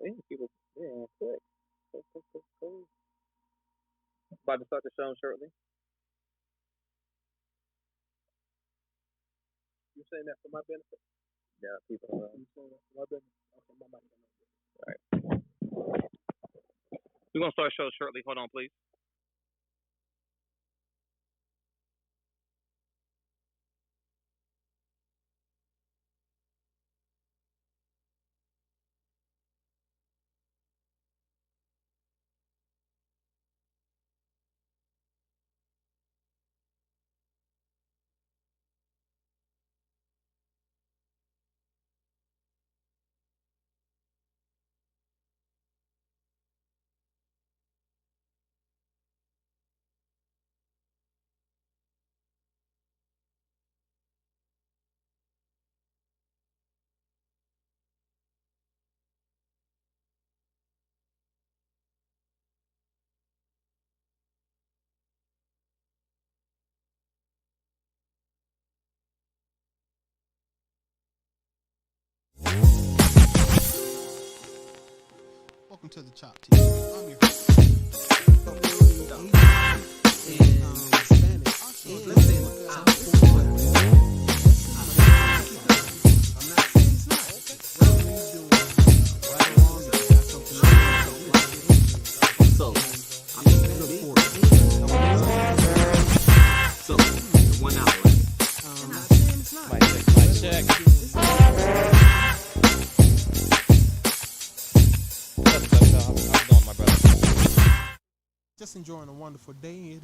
Yeah, people, yeah, quick. Cool. About to start the show shortly. You saying that for my benefit? Yeah, people. You saying that for my benefit? Okay, my mic. All right. We're gonna start the show shortly. Hold on, please. Welcome to the Chop TV. I'm your host. Just enjoying a wonderful day.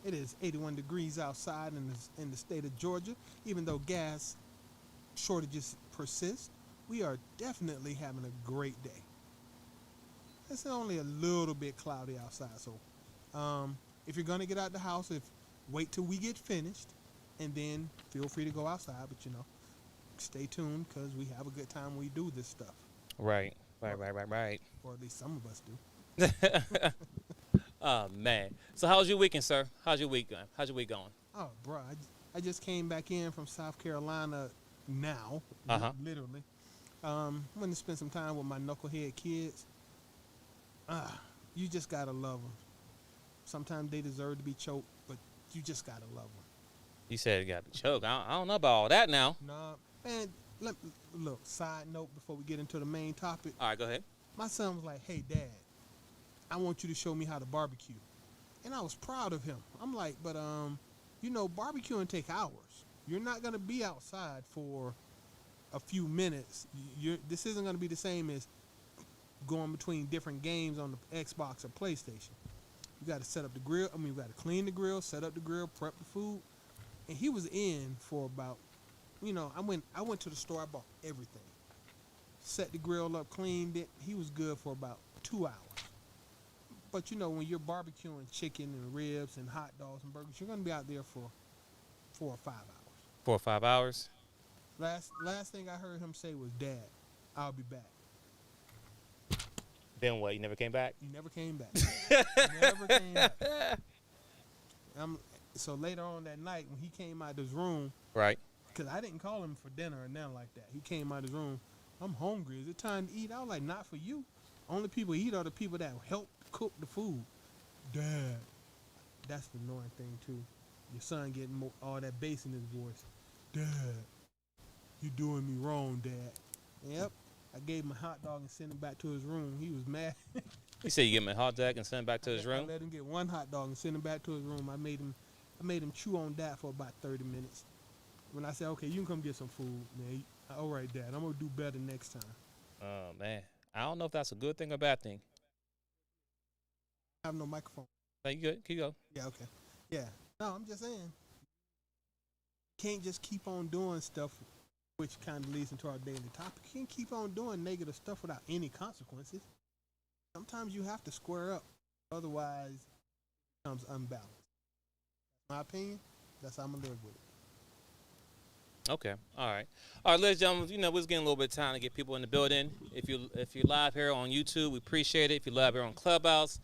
It is 81 degrees outside in the state of Georgia. Even though gas shortages persist, we are definitely having a great day. It's only a little bit cloudy outside, so if you're gonna get out the house, wait till we get finished, and then feel free to go outside. But stay tuned because we have a good time when we do this stuff. Right. Or at least some of us do. Oh man. So how's your weekend, sir? How's your week going? Oh, bro, I just came back in from South Carolina now, literally. Went to spend some time with my knucklehead kids. You just gotta love them. Sometimes they deserve to be choked, but you just gotta love them. You said you got to choke. I don't know about all that now. Nah, man. Look. Side note before we get into the main topic. All right, go ahead. My son was like, "Hey, Dad, I want you to show me how to barbecue," and I was proud of him. I'm like, "But barbecuing take hours. You're not gonna be outside for a few minutes. This isn't gonna be the same as going between different games on the Xbox or PlayStation. You got to set up the grill. We got to clean the grill, set up the grill, prep the food." And he was in for about, I went to the store. I bought everything, set the grill up, cleaned it. He was good for about 2 hours. But when you're barbecuing chicken and ribs and hot dogs and burgers, you're gonna be out there for 4 or 5 hours. 4 or 5 hours. Last thing I heard him say was, "Dad, I'll be back." Then what? You never came back? He never came back. Never came back. So later on that night when he came out of his room, right? Because I didn't call him for dinner or nothing like that. He came out of his room. "I'm hungry. Is it time to eat?" I was like, "Not for you. Only people eat are the people that help cook the food." "Dad," that's the annoying thing too. Your son getting all that bass in his voice. "Dad, you doing me wrong, Dad." Yep. I gave him a hot dog and sent him back to his room. He was mad. You said you give him a hot dog and send him back to his room? I let him get one hot dog and send him back to his room. I made him chew on that for about 30 minutes. When I said, "Okay, you can come get some food, man." "All right, Dad, I'm going to do better next time." Oh, man. I don't know if that's a good thing or a bad thing. I have no microphone. No, you good? Keep going. Yeah, okay. Yeah. No, I'm just saying. Can't just keep on doing stuff, which kind of leads into our daily topic. You can't keep on doing negative stuff without any consequences. Sometimes you have to square up. Otherwise, it becomes unbalanced. My opinion, that's how I'm going to live with it. Okay. All right, ladies and gentlemen, we're getting a little bit of time to get people in the building. If you're live here on YouTube, we appreciate it. If you're live here on Clubhouse,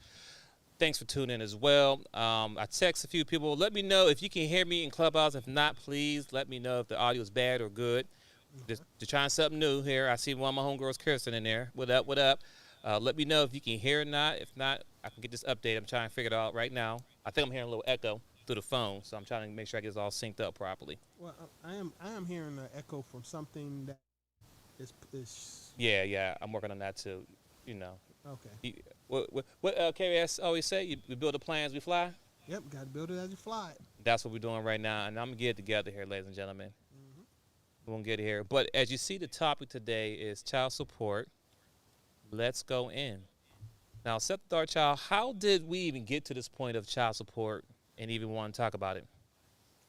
thanks for tuning in as well. I text a few people. Let me know if you can hear me in Clubhouse. If not, please let me know if the audio is bad or good. Just trying something new here. I see one of my homegirls, Kirsten, in there. What up? What up? Let me know if you can hear or not. If not, I can get this update. I'm trying to figure it out right now. I think I'm hearing a little echo through the phone, so I'm trying to make sure I get this all synced up properly. Well, I am hearing an echo from something that is Yeah. I'm working on that too. You know. okay. What KS always say? We build the plans, we fly. Yep, got to build it as you fly it. That's what we're doing right now, and I'm gonna get it together here, ladies and gentlemen. Mm-hmm. We're gonna get it here. But as you see, the topic today is child support. Let's go in. Now, set the thought, child. How did we even get to this point of child support and even want to talk about it?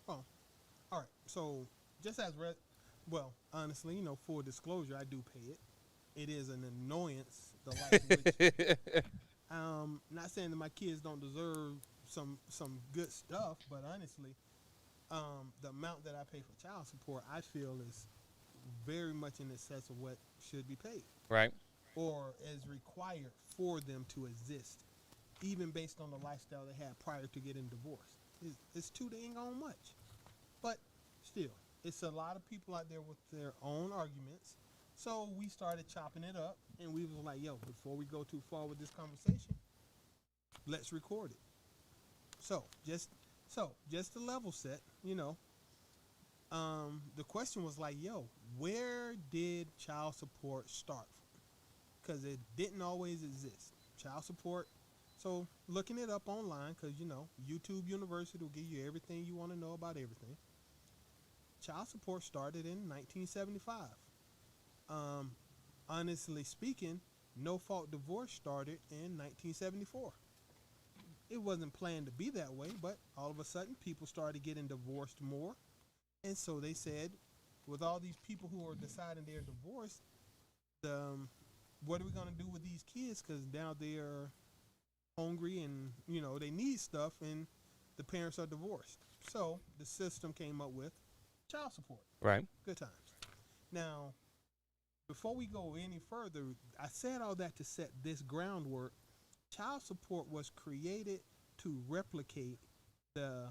Oh, all right. So just as well, honestly, full disclosure, I do pay it. It is an annoyance. The life which, not saying that my kids don't deserve some good stuff, but honestly, the amount that I pay for child support, I feel is very much in excess of what should be paid. Right. Or is required for them to exist, even based on the lifestyle they had prior to getting divorced. It's too dang on much. But still, it's a lot of people out there with their own arguments. So we started chopping it up, and we was like, yo, before we go too far with this conversation, let's record it. So just to level set, the question was like, yo, where did child support start from? Because it didn't always exist. Child support. So looking it up online, because YouTube University will give you everything you want to know about everything. Child support started in 1975. Honestly speaking, no-fault divorce started in 1974. It wasn't planned to be that way, but all of a sudden people started getting divorced more. And so they said, with all these people who are deciding they're divorced, what are we going to do with these kids? Because now they're hungry and, they need stuff, and the parents are divorced. So the system came up with child support. Right. Good times. Now, before we go any further, I said all that to set this groundwork. Child support was created to replicate the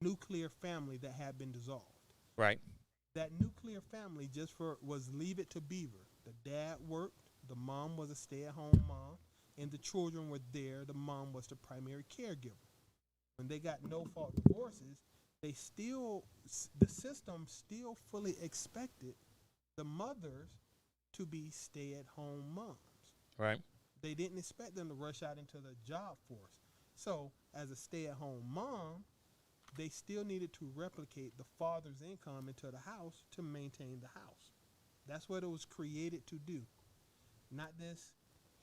nuclear family that had been dissolved. Right. That nuclear family was leave it to Beaver. The dad worked, the mom was a stay-at-home mom, and the children were there. The mom was the primary caregiver. When they got no-fault divorces, the system still fully expected the mothers to be stay-at-home moms. Right. They didn't expect them to rush out into the job force. So, as a stay-at-home mom, they still needed to replicate the father's income into the house to maintain the house. That's what it was created to do. Not this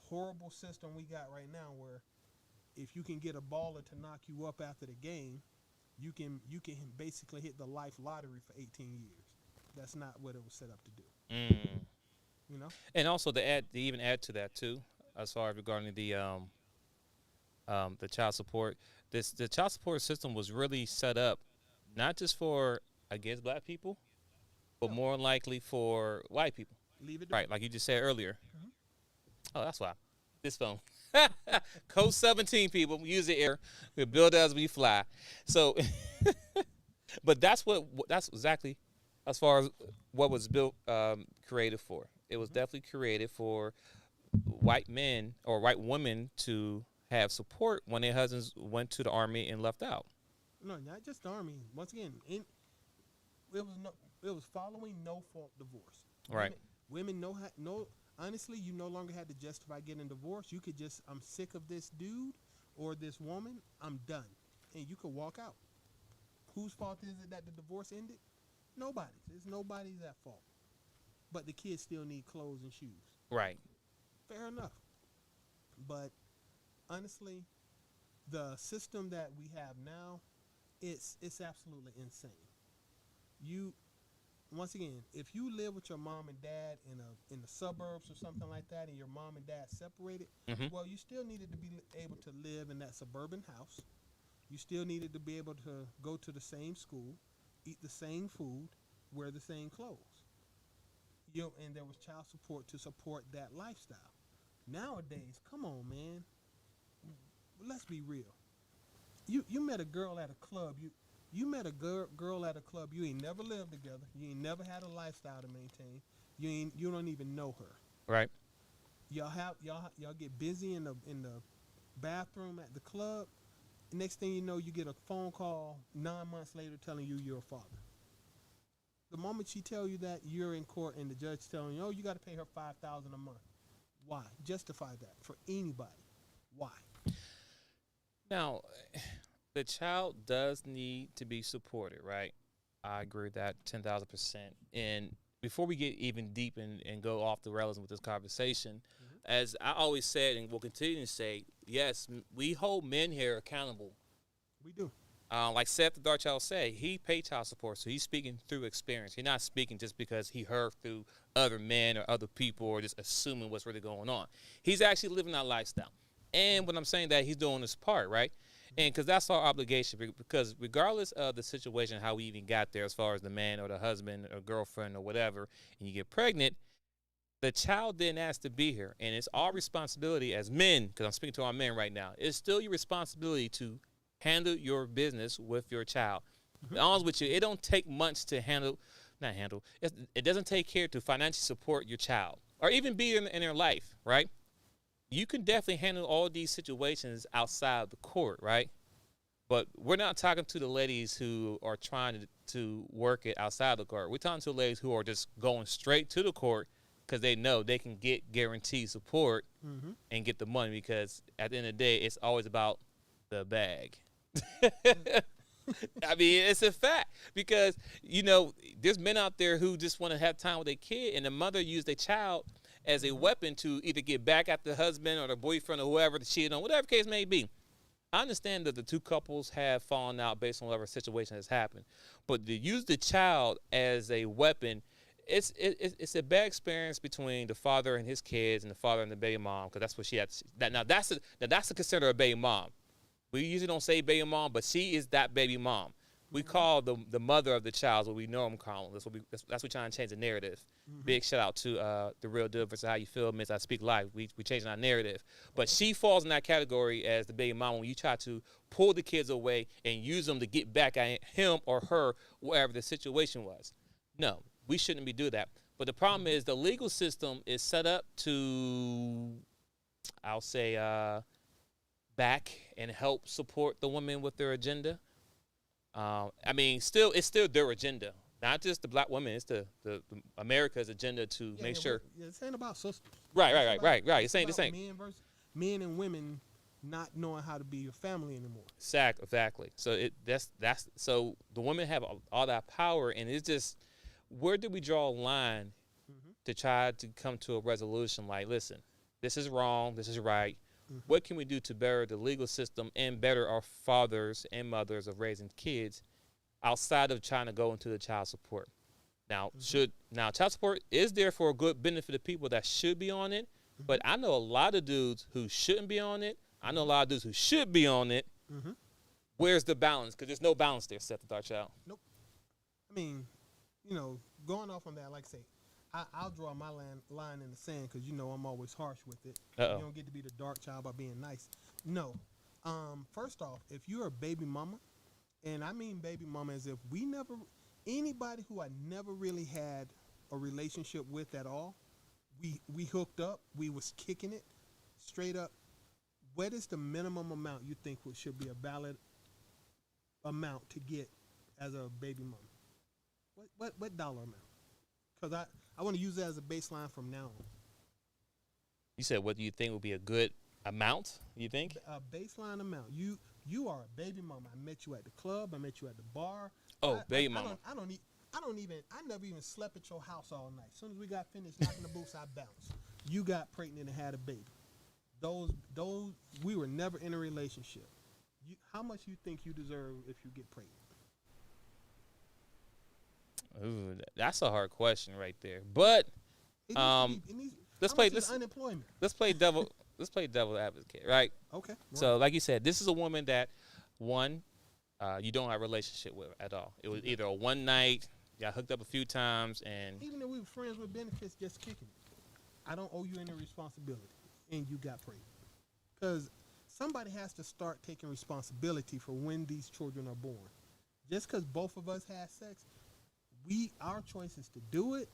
horrible system we got right now where if you can get a baller to knock you up after the game, you can basically hit the life lottery for 18 years. That's not what it was set up to do. And also to even add to that too, as far as regarding the child support, the child support system was really set up not just for against black people, but more likely for white people. Leave it. Right, like you just said earlier. Mm-hmm. Oh, that's why. This phone. Code 17 people use the air. We build as we fly. So, but that's exactly as far as what was built, created for. It was definitely created for white men or white women to have support when their husbands went to the army and left out. No, not just the army. Once again, it was following no-fault divorce. Right. Women honestly, you no longer had to justify getting divorced. You could just, I'm sick of this dude or this woman, I'm done. And you could walk out. Whose fault is it that the divorce ended? Nobody's. It's nobody's at fault. But the kids still need clothes and shoes. Right. Fair enough. But honestly, the system that we have now, it's absolutely insane. Once again, if you live with your mom and dad in the suburbs or something like that, and your mom and dad separated, well, you still needed to be able to live in that suburban house. You still needed to be able to go to the same school, eat the same food, wear the same clothes. And there was child support to support that lifestyle. Nowadays, come on, man. Let's be real. You met a girl at a club. You met a girl at a club. You ain't never lived together. You ain't never had a lifestyle to maintain. You don't even know her. Right. Y'all get busy in the bathroom at the club. Next thing you know, you get a phone call 9 months later telling you you're a father. The moment she tell you that, you're in court and the judge telling you, oh, you got to pay her $5,000 a month. Why? Justify that for anybody. Why? Now, the child does need to be supported, right? I agree with that 10,000%. And before we get even deep and go off the rails with this conversation, as I always said and will continue to say, yes, we hold men here accountable. We do. Like Seth the Dark Child said, he paid child support, so he's speaking through experience. He's not speaking just because he heard through other men or other people or just assuming what's really going on. He's actually living that lifestyle. And when I'm saying that, he's doing his part, right? And because that's our obligation, because regardless of the situation, how we even got there, as far as the man or the husband or girlfriend or whatever, and you get pregnant, the child didn't ask to be here. And it's our responsibility as men, because I'm speaking to our men right now, it's still your responsibility to handle your business with your child. To be honest with you, it don't take much to it doesn't take care to financially support your child or even be in their life, right? You can definitely handle all these situations outside of the court, right? But we're not talking to the ladies who are trying to work it outside the court. We're talking to the ladies who are just going straight to the court because they know they can get guaranteed support and get the money, because at the end of the day, it's always about the bag. I mean, it's a fact, because, there's men out there who just want to have time with their kid, and the mother used their child as a weapon to either get back at the husband or the boyfriend or whoever that cheated on, whatever case may be. I understand that the two couples have fallen out based on whatever situation has happened, but to use the child as a weapon, it's a bad experience between the father and his kids and the father and the baby mom, because that's what she had. That's to consider a baby mom. We usually don't say baby mom, but she is that baby mom. We call the mother of the child what we normally call them. That's what we're trying to change the narrative. Big shout out to The Real Deal versus How You Feel, Miss I Speak Life. We changing our narrative. But she falls in that category as the baby mom when you try to pull the kids away and use them to get back at him or her, wherever the situation was. No, we shouldn't be doing that. But the problem is the legal system is set up to, I'll say, back and help support the women with their agenda. It's still their agenda, not just the black women. It's the America's agenda to make sure. It's ain't about sisters. Right. It's saying the same. Men and women not knowing how to be a family anymore. Exactly. So so the women have all that power, and it's just, where do we draw a line to try to come to a resolution? Like, listen, this is wrong. This is right. What can we do to better the legal system and better our fathers and mothers of raising kids outside of trying to go into the child support? Now, child support is there for a good benefit of people that should be on it, but I know a lot of dudes who shouldn't be on it. I know a lot of dudes who should be on it. Where's the balance? Because there's no balance there, Seth the Dark Child. Nope. I mean, going off on that, like I say, I'll draw my line in the sand, because I'm always harsh with it. You don't get to be the dark child by being nice. No. First off, if you're a baby mama, and I mean baby mama as if anybody who I never really had a relationship with at all, we hooked up, we was kicking it straight up. What is the minimum amount you think should be a valid amount to get as a baby mama? What dollar amount? Because I want to use that as a baseline from now on. You said, what do you think would be a good amount, you think? A baseline amount. You are a baby mama. I met you at the club. I met you at the bar. Baby mama. I never even slept at your house all night. As soon as we got finished knocking the boots, I bounced. You got pregnant and had a baby. Those we were never in a relationship. How much you think you deserve if you get pregnant? Ooh, that's a hard question right there. But let's play unemployment. Let's play devil advocate, right? Okay. Right. So, like you said, this is a woman that you don't have a relationship with at all. It was either a one night, got hooked up a few times, and even if we were friends with benefits, just kicking it, I don't owe you any responsibility, and you got pregnant. Because somebody has to start taking responsibility for when these children are born. just because both of us had sex, our choice is to do it,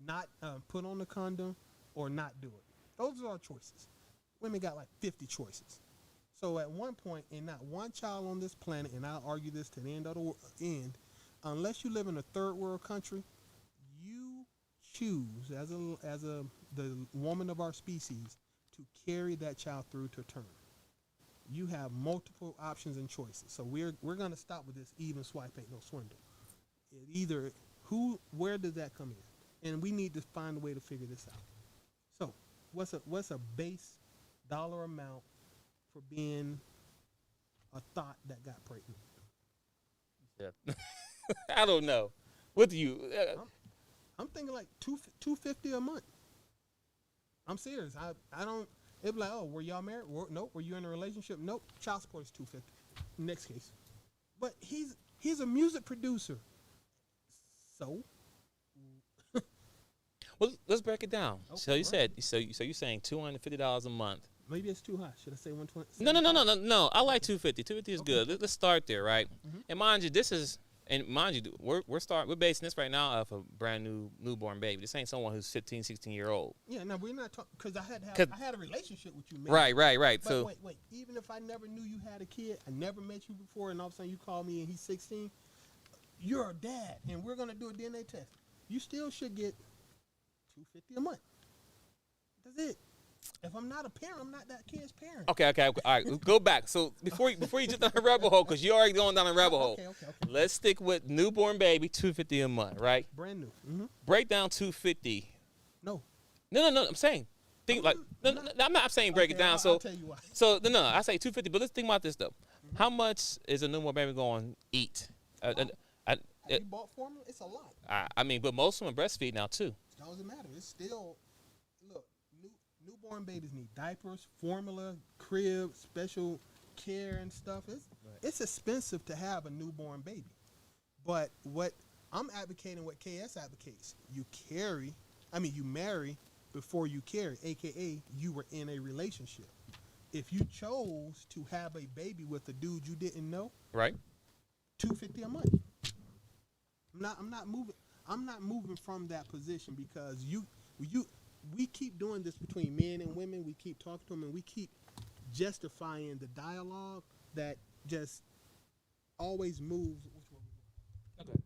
not put on the condom, or not do it. Those are our choices. Women got like 50 choices. So at one point, and not one child on this planet, and I'll argue this to the end of the end, unless you live in a third world country, you choose as the woman of our species to carry that child through to term. You have multiple options and choices. So we're gonna stop with this even swipe ain't no swindle. Either where does that come in? And we need to find a way to figure this out. So what's a base dollar amount for being a thought that got pregnant? Yeah. I don't know. What do you? I'm thinking like $250 a month. I'm serious. I don't. It'd be like, oh, were y'all married? Nope. Were you in a relationship? Nope. Child support is $250. Next case. But he's a music producer. So. Well, let's break it down. Okay, So you right. said you're saying $250 a month. Maybe it's too high. Should I say 120? No. I like 250. 250 is good. Let's start there, right? Mm-hmm. And mind you, we're basing this right now off a brand new newborn baby. This ain't someone who's 15, 16-year-old. Yeah, no, we're not talking because I had a relationship with you. Maybe. Right. But So wait. Even if I never knew you had a kid, I never met you before, and all of a sudden you call me and he's 16, you're a dad, and we're gonna do a DNA test. You still should get $250 a month. That's it. If I'm not a parent, I'm not that kid's parent. okay. All right, let's go back. So before you jump down the rabbit hole, because you're already going down the rabbit hole. Okay. Let's stick with newborn baby, $250 a month, right? Brand new. Mm-hmm. Break down 250. No. No. I'm saying, I'm not saying break it down. I'll tell you why. So no. I say 250, but let's think about this though. Mm-hmm. How much is a newborn baby going to eat? Have you bought formula? It's a lot. I mean, but most of them breastfeed now too. It doesn't matter. It's still, look, newborn babies need diapers, formula, crib, special care and stuff. It's expensive to have a newborn baby. But what I'm advocating, what KS advocates, you marry before you carry, AKA you were in a relationship. If you chose to have a baby with a dude you didn't know, right? $250 a month. I'm not moving from that position because we keep doing this between men and women. We keep talking to them and we keep justifying the dialogue that just always moves. Okay.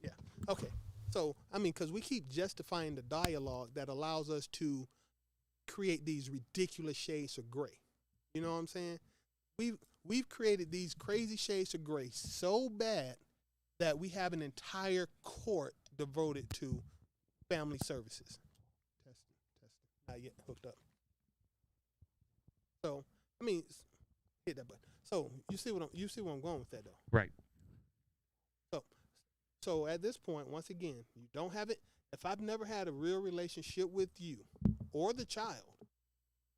Yeah. Okay. So, because we keep justifying the dialogue that allows us to create these ridiculous shades of gray. You know what I'm saying? We've created these crazy shades of gray so bad that we have an entire court devoted to family services. Testing. Not yet hooked up. So, hit that button. So, you see where I'm going with that, though. Right. So at this point, once again, you don't have it. If I've never had a real relationship with you or the child,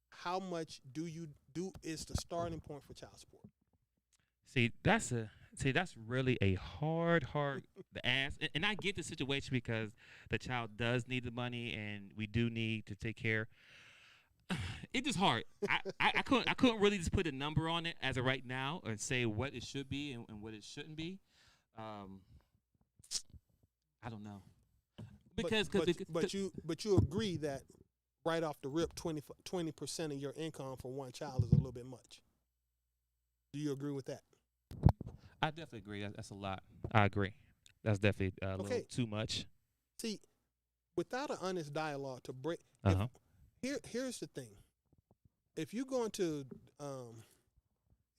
how much do you do is the starting point for child support? That's really a hard to ask. And I get the situation because the child does need the money and we do need to take care. It's just hard. I couldn't really just put a number on it as of right now and say what it should be and what it shouldn't be. I don't know. But you agree that right off the rip, 20% of your income for one child is a little bit much. Do you agree with that? I definitely agree. That's a lot. I agree. That's definitely a little too much. See, without an honest dialogue to break, here's the thing. If you go into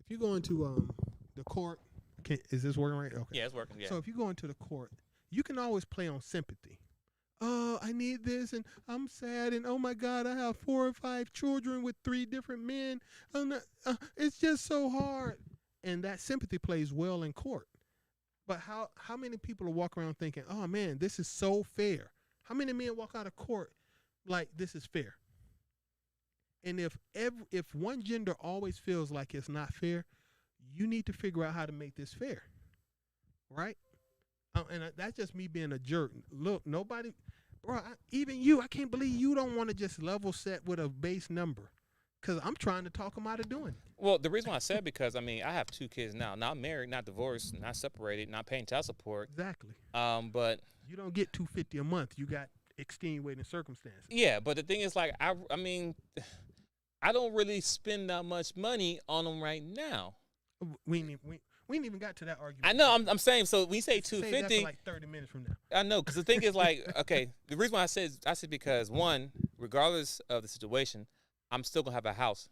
the court, is this working right? Okay. Yeah, it's working. Yeah. So if you go into the court, you can always play on sympathy. Oh, I need this, and I'm sad, and oh my God, I have 4 or 5 children with 3 different men. It's just so hard, and that sympathy plays well in court. But how many people will walk around thinking, oh man, this is so fair? How many men walk out of court like this is fair? And if one gender always feels like it's not fair, you need to figure out how to make this fair, right? And that's just me being a jerk. Look, nobody, bro, even you, I can't believe you don't want to just level set with a base number. because I'm trying to talk him out of doing it. Well, the reason why I said because I mean I have 2 kids now, not married, not divorced, not separated, not paying child support. Exactly. But You don't get $250 a month. You got extenuating circumstances. yeah, but the thing is like I mean, I don't really spend that much money on them right now. We ain't even got to that argument. I know. I'm saying so. When you say Save that 250, for like 30 minutes from now. I know because the thing is like okay. The reason why I said because one, regardless of the situation, I'm still gonna have a house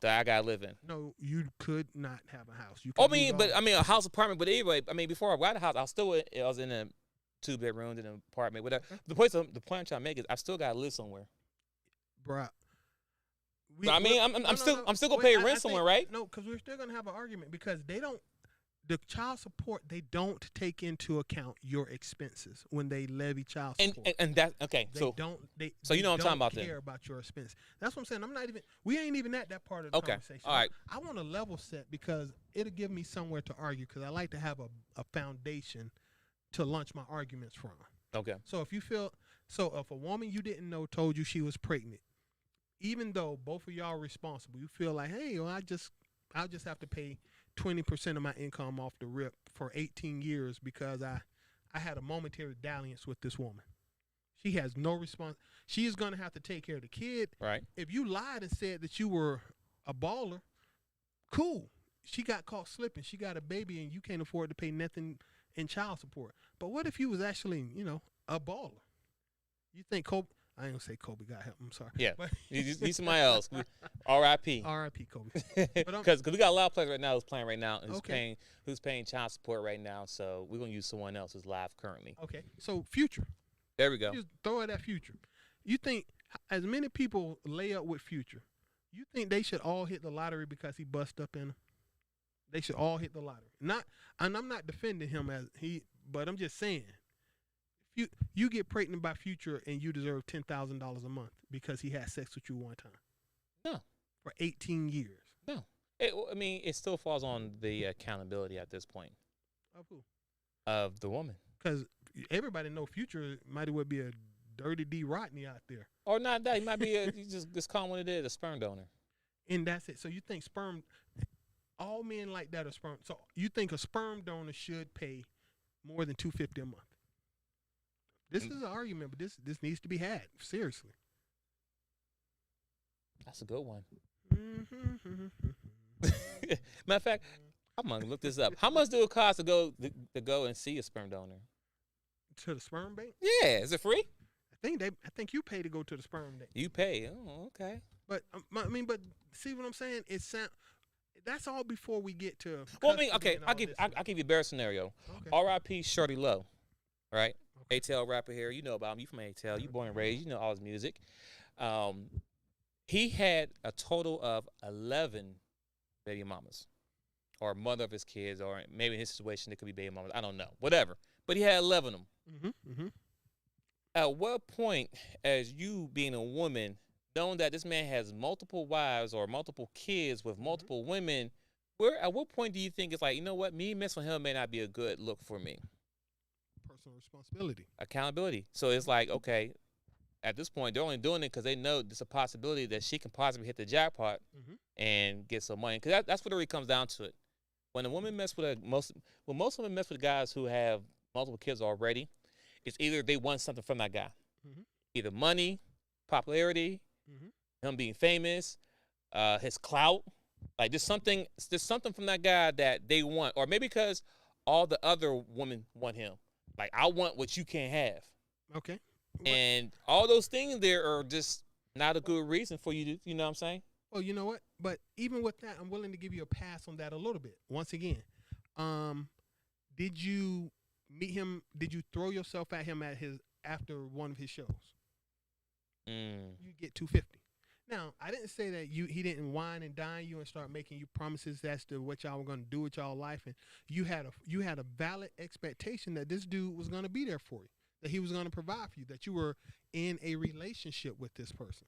that I gotta live in. No, you could not have a house. You I could lose all- I mean a house apartment. But anyway, I mean before I got a house, I was in a 2 bedrooms in an apartment. Whatever. Okay. The point I'm trying to make is I still gotta live somewhere. Bruh. I mean, I'm still gonna pay rent somewhere, right? No, because we're still gonna have an argument because they don't. The child support, they don't take into account your expenses when they levy child support. And that's okay. They So don't. They so you know what I'm talking about then. Care about your expense. That's what I'm saying. I'm not even. We ain't even at that part of the Okay. conversation. All right. I want a level set because it'll give me somewhere to argue because I like to have a foundation to launch my arguments from. Okay. So if a woman you didn't know told you she was pregnant, even though both of y'all are responsible, you feel like, hey, well, I'll just have to pay 20% of my income off the rip for 18 years because I had a momentary dalliance with this woman. She has no response. She is going to have to take care of the kid. Right. If you lied and said that you were a baller, cool. She got caught slipping. She got a baby and you can't afford to pay nothing in child support. But what if you was actually, a baller? You think Kobe? I ain't gonna say Kobe got help. I'm sorry. Yeah. But You need somebody else. R.I.P. R.I.P. Kobe. Because we got a lot of players right now who's playing right now and Okay. who's paying child support right now. So we're gonna use someone else who's live currently. Okay. So Future. There we go. Just throw it at Future. You think as many people lay up with Future, you think they should all hit the lottery because he bust up in them? They should all hit the lottery. And I'm not defending him but I'm just saying. You get pregnant by Future and you deserve $10,000 a month because he had sex with you one time. No. For 18 years. No. I mean, it still falls on the accountability at this point. Of who? Of the woman. Because everybody know Future might as well be a dirty D. Rodney out there. Or not that. He might be you just call him what it is, a sperm donor. And that's it. So you think all men like that are sperm. So you think a sperm donor should pay more than $250 a month? This is an argument, but this needs to be had seriously. That's a good one. Matter of fact, I'm gonna look this up. How much do it cost to go and see a sperm donor? To the sperm bank? Yeah, is it free? I think you pay to go to the sperm bank. You pay. Oh, okay. But but see what I'm saying? That's all before we get to. Well, I mean, okay, I'll I'll give you a better scenario. Okay. R.I.P. Shorty Low, right? ATL rapper here. You know about him. You from ATL. You born and raised. You know all his music. He had a total of 11 baby mamas, or mother of his kids, or maybe in his situation it could be baby mamas. I don't know. Whatever. But he had 11 of them. At what point, as you being a woman, knowing that this man has multiple wives or multiple kids with multiple women, at what point do you think it's like, you know what, me messing with him may not be a good look for me? Personal responsibility. Accountability. So it's like, okay, at this point, they're only doing it because they know there's a possibility that she can possibly hit the jackpot and get some money. Because that's what it really comes down to it. When a woman most women mess with guys who have multiple kids already, it's either they want something from that guy. Either money, popularity, him being famous, his clout. Like there's something from that guy that they want. Or maybe because all the other women want him. Like, I want what you can't have. Okay. And all those things there are just not a good reason for you to, you know what I'm saying? Well, you know what? But even with that, I'm willing to give you a pass on that a little bit. Once again, did you meet him? Did you throw yourself at him after one of his shows? You get $250. Now, I didn't say that he didn't wine and dine you and start making you promises as to what y'all were going to do with y'all life, and you had a valid expectation that this dude was going to be there for you, that he was going to provide for you, that you were in a relationship with this person,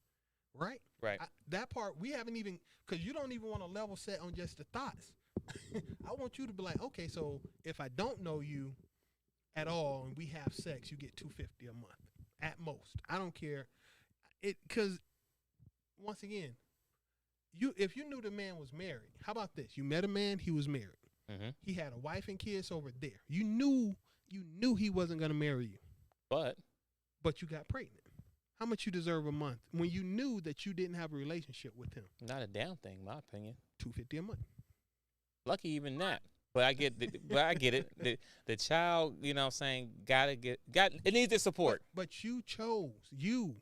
right? Right. That part we haven't even, because you don't even want to level set on just the thoughts. I want you to be like, okay, so if I don't know you at all and we have sex, you get $250 a month at most. I don't care, because once again, if you knew the man was married, how about this? You met a man, he was married. Mm-hmm. He had a wife and kids over there. You knew he wasn't gonna marry you, but you got pregnant. How much you deserve a month when you knew that you didn't have a relationship with him? Not a damn thing, in my opinion. $250 a month. Lucky even that. But I get it. The child, you know what I'm saying, it needs the support. But you chose. You,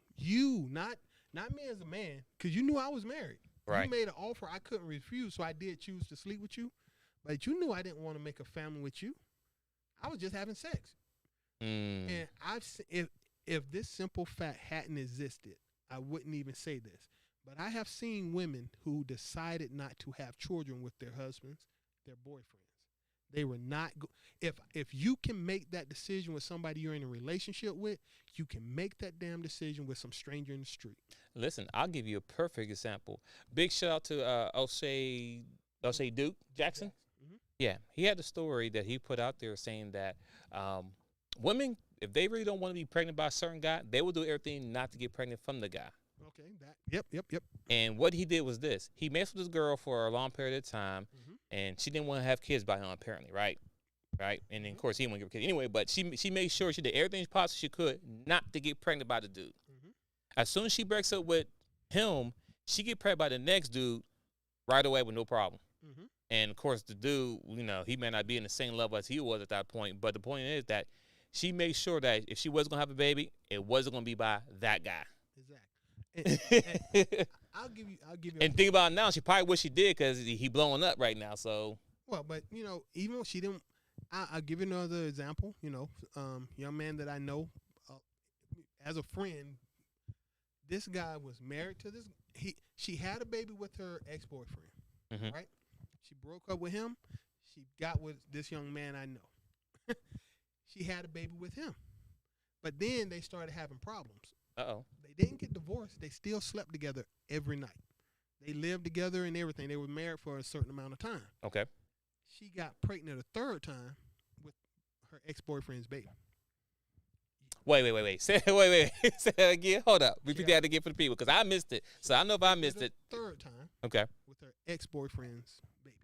not me as a man, because you knew I was married. Right. You made an offer I couldn't refuse, so I did choose to sleep with you. But you knew I didn't want to make a family with you. I was just having sex. And if this simple fact hadn't existed, I wouldn't even say this. But I have seen women who decided not to have children with their husbands, their boyfriends. They were not if you can make that decision with somebody you're in a relationship with, you can make that damn decision with some stranger in the street. Listen, I'll give you a perfect example. Big shout out to O'Shea Duke Jackson. Mm-hmm. Yeah, he had a story that he put out there saying that women, if they really don't want to be pregnant by a certain guy, they will do everything not to get pregnant from the guy. Okay, yep. And what he did was this. He messed with this girl for a long period of time, and she didn't want to have kids by him, apparently, right? And then, of course, he didn't want to give her kids anyway, but she made sure she did everything possible she could not to get pregnant by the dude. As soon as she breaks up with him, she get pregnant by the next dude right away with no problem. And, of course, the dude, you know, he may not be in the same level as he was at that point, but the point is that she made sure that if she was going to have a baby, it wasn't going to be by that guy. And I'll give you. And think about it now, she probably wish she did because he blowing up right now. So well, but you know, even though she didn't, I'll give you another example. You know, young man that I know as a friend. This guy was married to this. She had a baby with her ex-boyfriend, right? She broke up with him. She got with this young man I know. She had a baby with him, but then they started having problems. They didn't get divorced. They still slept together every night. They lived together and everything. They were married for a certain amount of time. Okay. She got pregnant a third time with her ex-boyfriend's baby. Wait. Say that again. Hold up. Repeat that again for the people because I missed it. So I know if I missed it. Third time. Okay. With her ex-boyfriend's baby.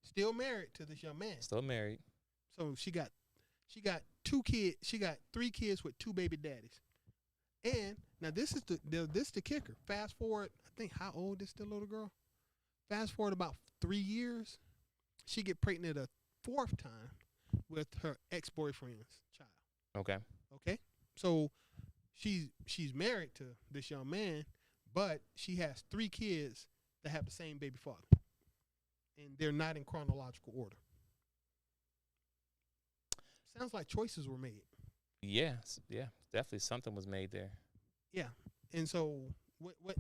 Still married to this young man. Still married. So she got 2 kids. She got 3 kids with 2 baby daddies. And now this is the kicker. Fast forward, I think how old is the little girl? Fast forward about 3 years, she get pregnant a 4th time with her ex-boyfriend's child. Okay. So she's married to this young man, but she has 3 kids that have the same baby father, and they're not in chronological order. Sounds like choices were made. Yeah, definitely something was made there. Yeah, and so what?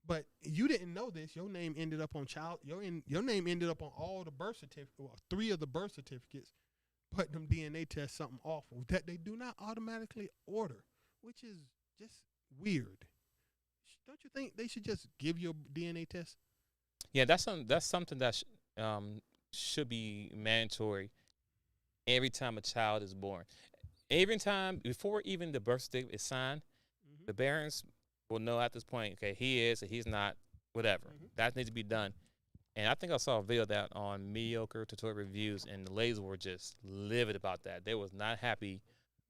But you didn't know this. Your name ended up on Your name ended up on all the birth certificates. Well, 3 of the birth certificates. Put them DNA tests something awful that they do not automatically order, which is just weird. Don't you think they should just give you a DNA test? Yeah, that's something that should be mandatory every time a child is born. Every time, before even the birth certificate is signed, the parents will know at this point, okay, he is or he's not, whatever. That needs to be done. And I think I saw a video of that on Mediocre Tutorial Reviews, and the ladies were just livid about that. They was not happy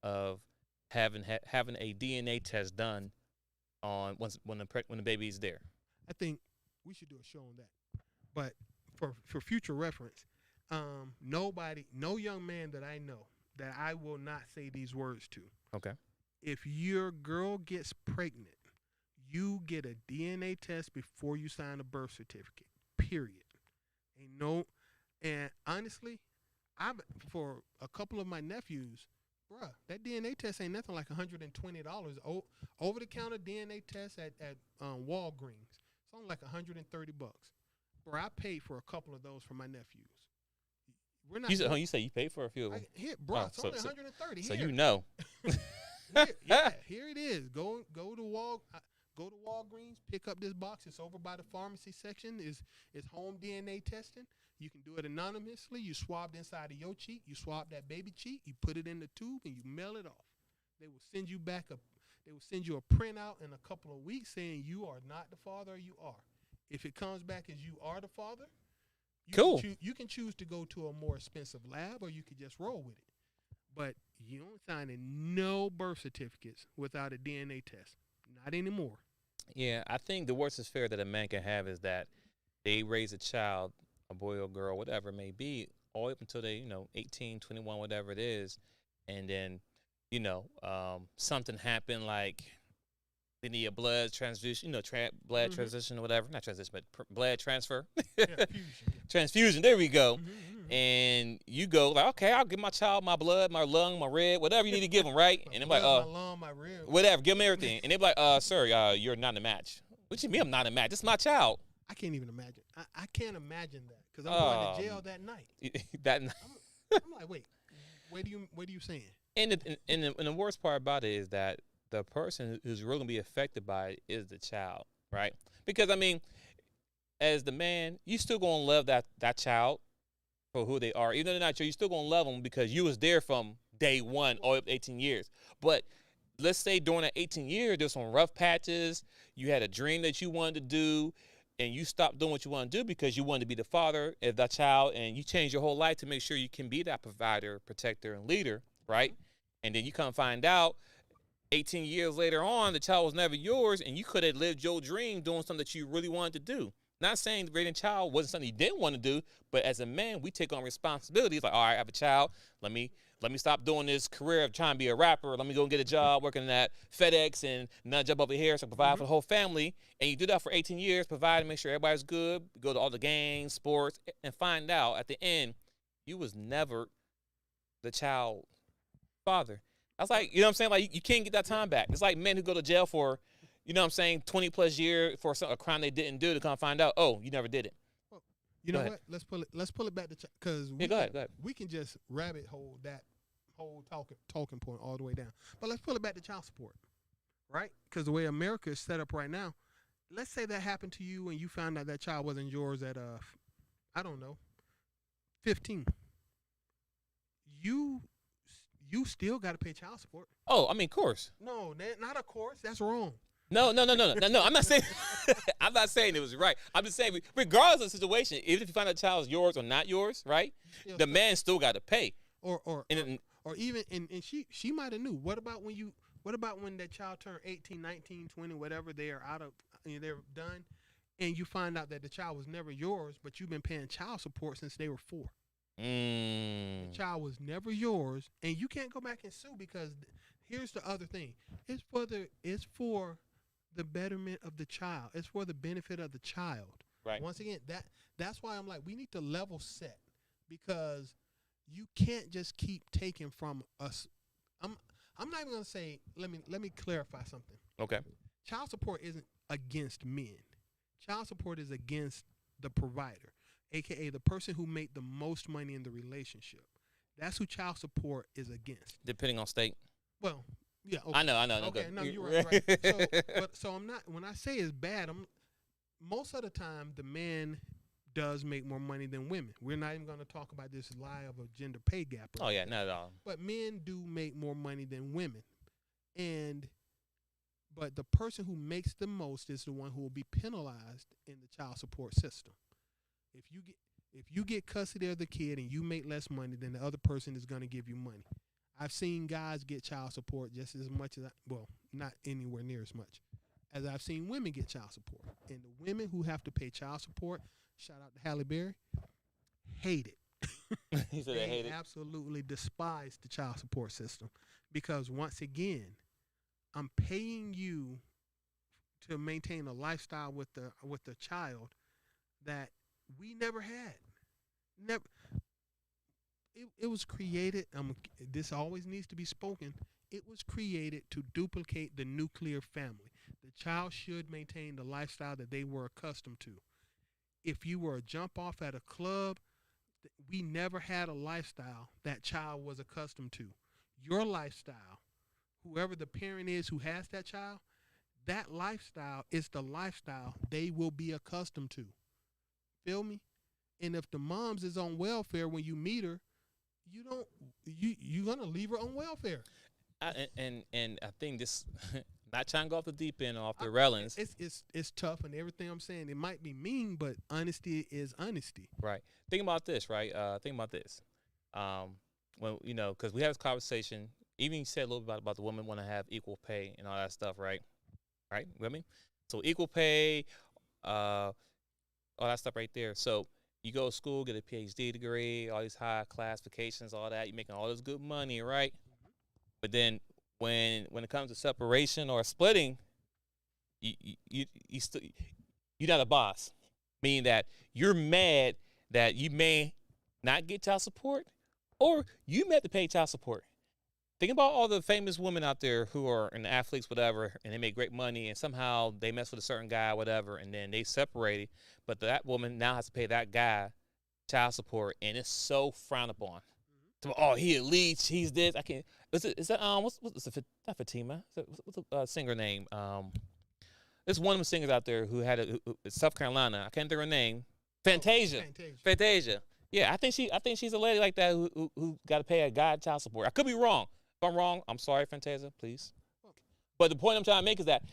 of having a DNA test done on when the baby's there. I think we should do a show on that. But for future reference, no young man that I know that I will not say these words to. Okay. If your girl gets pregnant, you get a DNA test before you sign a birth certificate. Period. And honestly, for a couple of my nephews, bruh, that DNA test ain't nothing like $120. Over the counter DNA test at Walgreens. It's only like $130. Bruh, I paid for a couple of those for my nephews. We're not. You say you paid for a few of them? It's only $130. So you know. Here it is. Go to Walgreens, pick up this box. It's over by the pharmacy section. It's home DNA testing. You can do it anonymously. You swab the inside of your cheek. You swab that baby cheek. You put it in the tube and you mail it off. They will send you a printout in a couple of weeks saying you are not the father or you are. If it comes back as you are the father, Cool. You can choose to go to a more expensive lab, or you could just roll with it. But you don't sign in no birth certificates without a DNA test. Not anymore. Yeah, I think the worst is fair that a man can have is that they raise a child, a boy or girl, whatever it may be, all the way up until they, 18, 21, whatever it is. And then, something happened like they need a blood transfusion, blood transition or whatever. Not transition, but blood transfer. Yeah, fusion. Transfusion. There we go. Mm-hmm. And you go like, okay, I'll give my child my blood, my lung, my red, whatever you need to give them, right? And they're like, my lung, my rib. whatever, give them everything. And they're like, sir, you're not a match. What you mean I'm not a match? This is my child. I can't even imagine. I can't imagine that because I'm going to jail that night. I'm like, wait, what are you saying? And the worst part about it is that the person who's really gonna be affected by it is the child, right? Because I mean, as the man, you still gonna love that child for who they are, even though they're not you still gonna love them because you was there from day one all up to 18 years. But let's say during that 18 years, there's some rough patches. You had a dream that you wanted to do, and you stopped doing what you want to do because you wanted to be the father of that child, and you changed your whole life to make sure you can be that provider, protector, and leader, right? And then you come find out 18 years later on, the child was never yours, and you could have lived your dream doing something that you really wanted to do. Not saying raising a child wasn't something you didn't want to do, but as a man, we take on responsibilities. Like, all right, I have a child. Let me stop doing this career of trying to be a rapper. Let me go and get a job working at FedEx and not jump over here so I provide for the whole family. And you do that for 18 years, provide and make sure everybody's good, go to all the games, sports, and find out at the end, you was never the child father. I was like, you know what I'm saying? Like, you can't get that time back. It's like men who go to jail for, 20 plus years for a crime they didn't do to come find out, oh, you never did it. Well, you know what? Let's pull it back to because go ahead. We can just rabbit hole that whole talking point all the way down. But let's pull it back to child support, right? Because the way America is set up right now, let's say that happened to you and you found out that child wasn't yours at I don't know, 15. You still got to pay child support. Oh, I mean, of course. No, not of course. That's wrong. No. I'm not saying. I'm not saying it was right. I'm just saying, regardless of the situation, even if you find out the child is yours or not yours, right? The man still got to pay. Or even and she might have knew. What about when that child turned 18, 19, 20, whatever, they are out of, they're done, and you find out that the child was never yours, but you've been paying child support since they were 4. The child was never yours, and you can't go back and sue because here's the other thing: it's for the betterment of the child. It's for the benefit of the child. Right. Once again, that's why I'm like, we need to level set because you can't just keep taking from us. I'm not even gonna say. Let me clarify something. Okay. Child support isn't against men. Child support is against the provider, AKA the person who made the most money in the relationship. That's who child support is against. Depending on state. Well, yeah. Okay. I know. Okay, no, you're right. So I'm not. When I say it's bad, most of the time the man does make more money than women. We're not even going to talk about this lie of a gender pay gap. Oh yeah, not at all. But men do make more money than women, but the person who makes the most is the one who will be penalized in the child support system. If you get custody of the kid and you make less money, then the other person is going to give you money. I've seen guys get child support just as much as not anywhere near as much as I've seen women get child support. And the women who have to pay child support, shout out to Halle Berry, hate it. He said they hate it. Absolutely despise the child support system because once again, I'm paying you to maintain a lifestyle with the child that we never had. Never. It was created. This always needs to be spoken. It was created to duplicate the nuclear family. The child should maintain the lifestyle that they were accustomed to. If you were a jump off at a club, we never had a lifestyle that child was accustomed to. Your lifestyle, whoever the parent is who has that child, that lifestyle is the lifestyle they will be accustomed to. Feel me? And if the mom's is on welfare when you meet her, you're gonna leave her on welfare. And I think this Not trying to go off the deep end, off the railings. It's tough and everything I'm saying. It might be mean, but honesty is honesty. Right. Think about this, right? Think about this. When because we had this conversation. Even you said a little bit about the women want to have equal pay and all that stuff, right? Right. With me. So equal pay, all that stuff right there. So you go to school, get a PhD degree, all these high classifications, all that. You're making all this good money, right? But then when it comes to separation or splitting, you're not a boss, meaning that you're mad that you may not get child support, or you may have to pay child support. Think about all the famous women out there who are in the athletes, whatever, and they make great money, and somehow they mess with a certain guy, whatever, and then they separated. But that woman now has to pay that guy child support, and it's so frowned upon. Oh, he a leech, he's this. I can't. Is that what's not Fatima? What's the singer name? There's one of the singers out there who had South Carolina. I can't think of her name. Fantasia. Fantasia. Yeah, I think she's a lady like that who got to pay a guy child support. I could be wrong. If I'm wrong, I'm sorry, Fantasia, please. But the point I'm trying to make is that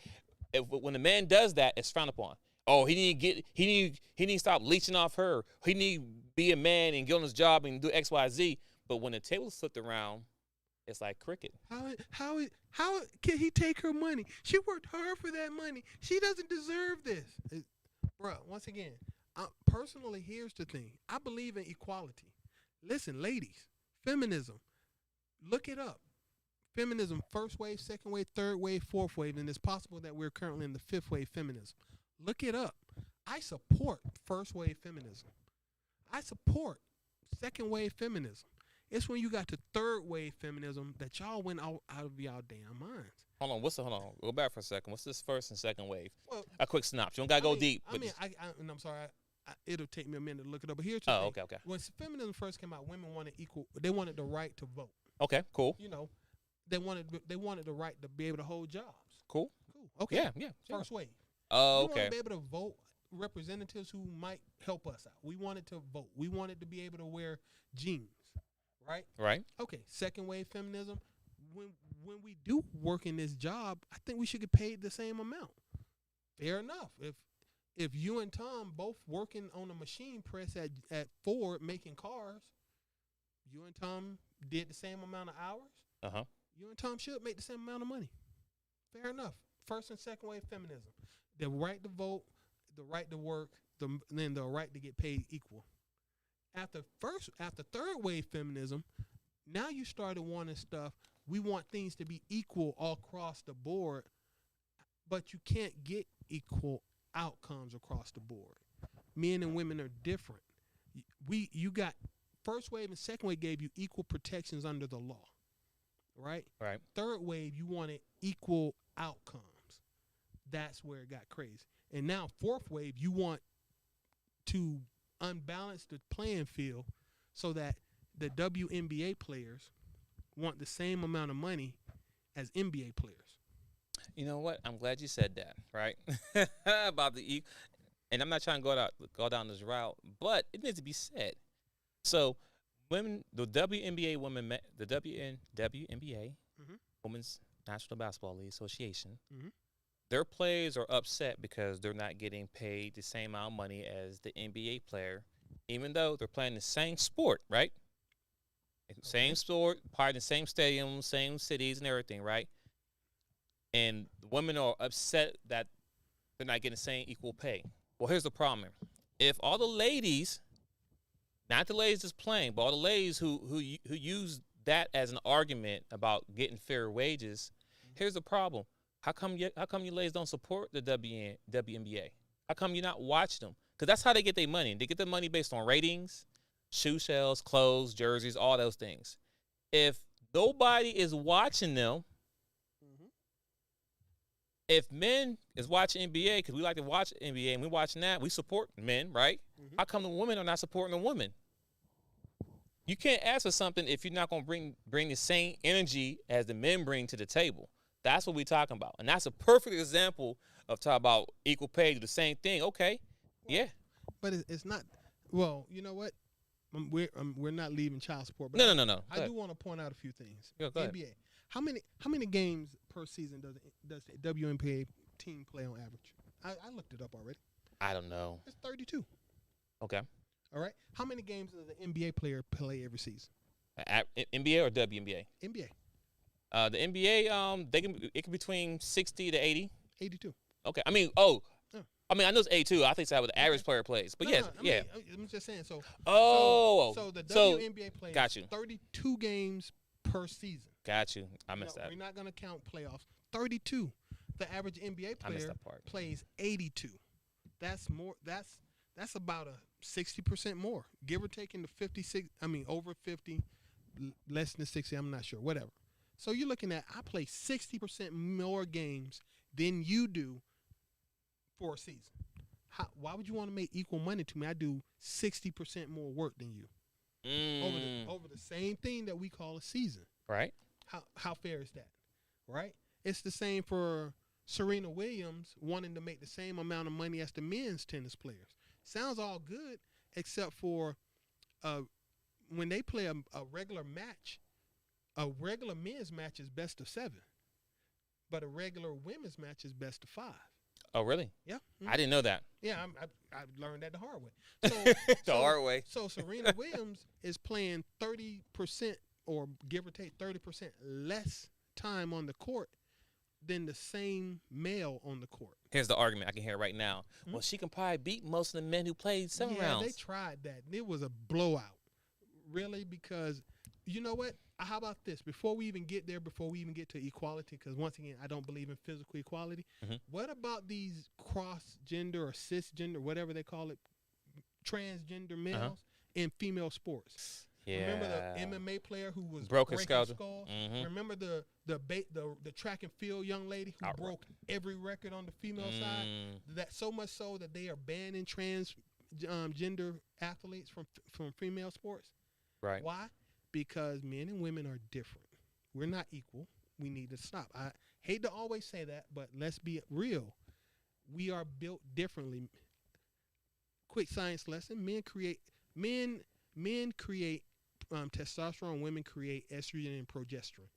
when a man does that, it's frowned upon. Oh, he need to stop leeching off her. He need to be a man and get on his job and do X, Y, Z. But when the table's flipped around, it's like cricket. How can he take her money? She worked hard for that money. She doesn't deserve this. Bruh, once again, personally, here's the thing. I believe in equality. Listen, ladies, feminism, look it up. Feminism, first wave, second wave, third wave, fourth wave, and it's possible that we're currently in the fifth wave feminism. Look it up. I support first wave feminism. I support second wave feminism. It's when you got to third wave feminism that y'all went out of y'all damn minds. Hold on. Go back for a second. What's this first and second wave? Well, a quick synopsis. You don't gotta go deep. And I'm sorry. It'll take me a minute to look it up. But here's the thing. Okay. When feminism first came out, women wanted equal. They wanted the right to vote. Okay, cool. They wanted the right to be able to hold jobs. Cool. Okay. Yeah. First wave. Oh, we okay. We want to be able to vote representatives who might help us out. We wanted to vote. We wanted to be able to wear jeans. Right. Okay. Second wave feminism. When we do work in this job, I think we should get paid the same amount. Fair enough. If you and Tom both working on a machine press at Ford making cars, you and Tom did the same amount of hours. You and Tom should make the same amount of money. Fair enough. First and second wave feminism. The right to vote, the right to work, then the right to get paid equal. After third wave feminism, now you started wanting stuff. We want things to be equal all across the board, but you can't get equal outcomes across the board. Men and women are different. You got first wave and second wave gave you equal protections under the law, right? Right. Third wave, you wanted equal outcomes. That's where it got crazy. And now fourth wave, you want to unbalance the playing field so that the WNBA players want the same amount of money as NBA players. You know what? I'm glad you said that, right? About the and I'm not trying to go down this route, but it needs to be said. So, women, the WNBA women, the WNBA, Women's National Basketball League Association, their players are upset because they're not getting paid the same amount of money as the NBA player, even though they're playing the same sport, right? Okay. Same sport, part of the same stadium, same cities and everything, right? And the women are upset that they're not getting the same equal pay. Well, here's the problem. If all the ladies, not the ladies that's playing, but all the ladies who use that as an argument about getting fair wages, here's the problem. How come you ladies don't support the WNBA? How come you not watch them? Because that's how they get their money. They get their money based on ratings, shoe shells, clothes, jerseys, all those things. If nobody is watching them, if men is watching NBA, because we like to watch NBA and we watching that, we support men, right? How come the women are not supporting the women? You can't ask for something if you're not going to bring the same energy as the men bring to the table. That's what we're talking about. And that's a perfect example of talking about equal pay, do the same thing. Okay, yeah. But it's not, well, you know what? We're not leaving child support. But No. I do want to point out a few things. Yeah, go ahead. NBA. How many games per season does the WNBA team play on average? I looked it up already. I don't know. It's 32. Okay. All right. How many games does an NBA player play every season? NBA or WNBA? NBA. The NBA, it can be between 60 to 80. 82. Okay. I mean, Yeah. I know it's 82. I think that's what the average player plays. But yes, yeah. I'm just saying. So the so WNBA plays got you. 32 games per season. Got you. I missed that. We're not going to count playoffs. 32. The average NBA I missed player that part. plays 82. That's more. That's about a 60% more, give or take into 56. I mean, over 50, less than 60. I'm not sure. Whatever. So you're looking at I play 60% more games than you do for a season. Why would you want to make equal money to me? I do 60% more work than you over the same thing that we call a season. Right. How fair is that? Right. It's the same for Serena Williams wanting to make the same amount of money as the men's tennis players. Sounds all good, except for when they play a regular match. A regular men's match is best of 7, but a regular women's match is best of 5. Oh, really? Yeah. I didn't know that. Yeah, I learned that the hard way. So, hard way. So Serena Williams is playing 30% or give or take 30% less time on the court than the same male on the court. Here's the argument I can hear right now. Mm-hmm. Well, she can probably beat most of the men who played 7 rounds. Yeah, they tried that. It was a blowout. Really, because you know what? How about this? Before we even get there, before we even get to equality, because once again, I don't believe in physical equality. Mm-hmm. What about these cross-gender or cisgender, whatever they call it, transgender males in female sports? Yeah. Remember the MMA player who was broken skull? Mm-hmm. Remember the track and field young lady who broke every record on the female side? That so much so that they are banning transgender athletes from female sports. Right. Why? Because men and women are different. We're not equal. We need to stop. I hate to always say that, but let's be real. We are built differently. Quick science lesson: men create testosterone. Women create estrogen and progesterone.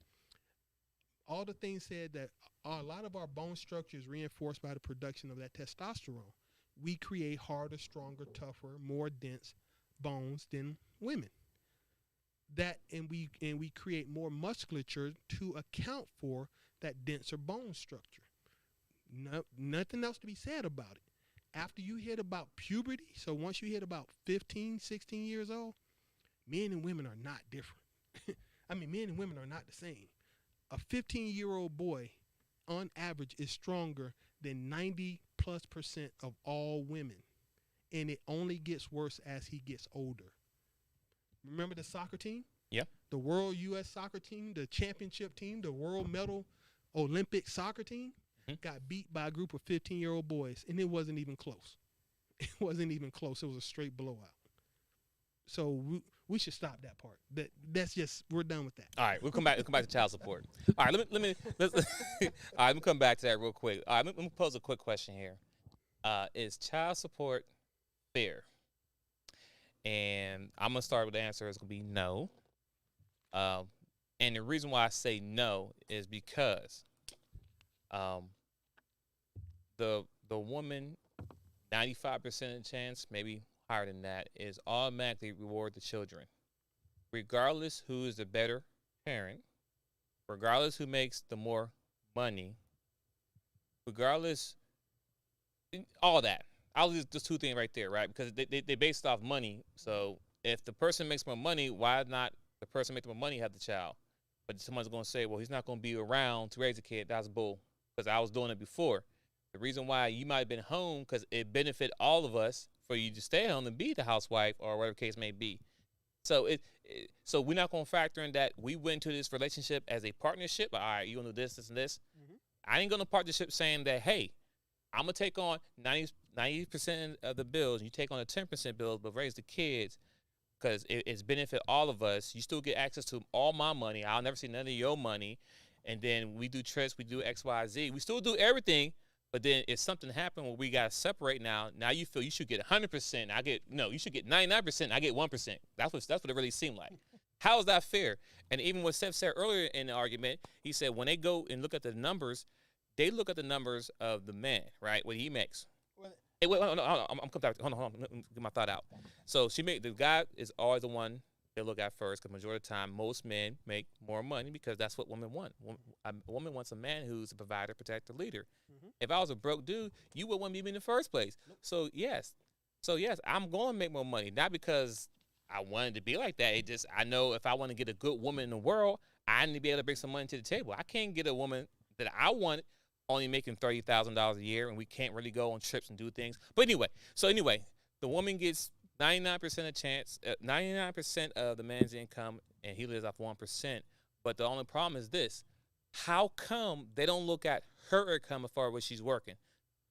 All the things said that a lot of our bone structure is reinforced by the production of that testosterone. We create harder, stronger, tougher, more dense bones than women. And we create more musculature to account for that denser bone structure. Nothing else to be said about it. After you hit about puberty, so once you hit about 15, 16 years old, men and women are not different. I mean, men and women are not the same. A 15-year-old boy, on average, is stronger than 90+% of all women. And it only gets worse as he gets older. Remember the soccer team? Yeah. The world U.S. soccer team, the championship team, the world medal Olympic soccer team got beat by a group of 15-year-old boys, and it wasn't even close. It wasn't even close. It was a straight blowout. So we should stop that part. That's just, we're done with that. All right, we'll come back to child support. All right, let me come back to that real quick. All right, let me pose a quick question here. Is child support fair? And I'm gonna start with the answer. It's gonna be no. And the reason why I say no is because the woman, 95% of the chance, maybe higher than that, is automatically reward the children, regardless who is the better parent, regardless who makes the more money, regardless all that. I'll use just 2 things right there, right? Because they based off money. So if the person makes more money, why not the person making more money have the child? But someone's going to say, well, he's not going to be around to raise a kid. That's bull, because I was doing it before. The reason why you might have been home, because it benefit all of us for you to stay home and be the housewife or whatever case may be. So so we're not going to factor in that we went into this relationship as a partnership. All right, you're going to do this, this, and this. Mm-hmm. I ain't going to partnership saying that, hey, I'm going to take on 90% of the bills. You take on the 10% bills, but raise the kids, because it's benefit all of us. You still get access to all my money. I'll never see none of your money. And then we do trips, we do X, Y, Z. We still do everything. But then if something happened where we got to separate now you feel you should get 100%. You should get 99%. I get 1%. That's what it really seemed like. How is that fair? And even what Seth said earlier in the argument, he said when they go and look at the numbers, they look at the numbers of the man, right? What he makes. Hey, wait, hold on, I'm coming back. Hold on. Let me get my thought out. So the guy is always the one they look at first, because majority of the time, most men make more money because that's what women want. A woman wants a man who's a provider, protector, leader. Mm-hmm. If I was a broke dude, you wouldn't want me in the first place. Nope. So yes, I'm going to make more money, not because I wanted to be like that. It just, I know if I want to get a good woman in the world, I need to be able to bring some money to the table. I can't get a woman that I want only making $30,000 a year, and we can't really go on trips and do things. But anyway, the woman gets 99% of the man's income, and he lives off 1%. But the only problem is this: how come they don't look at her income as far as what she's working?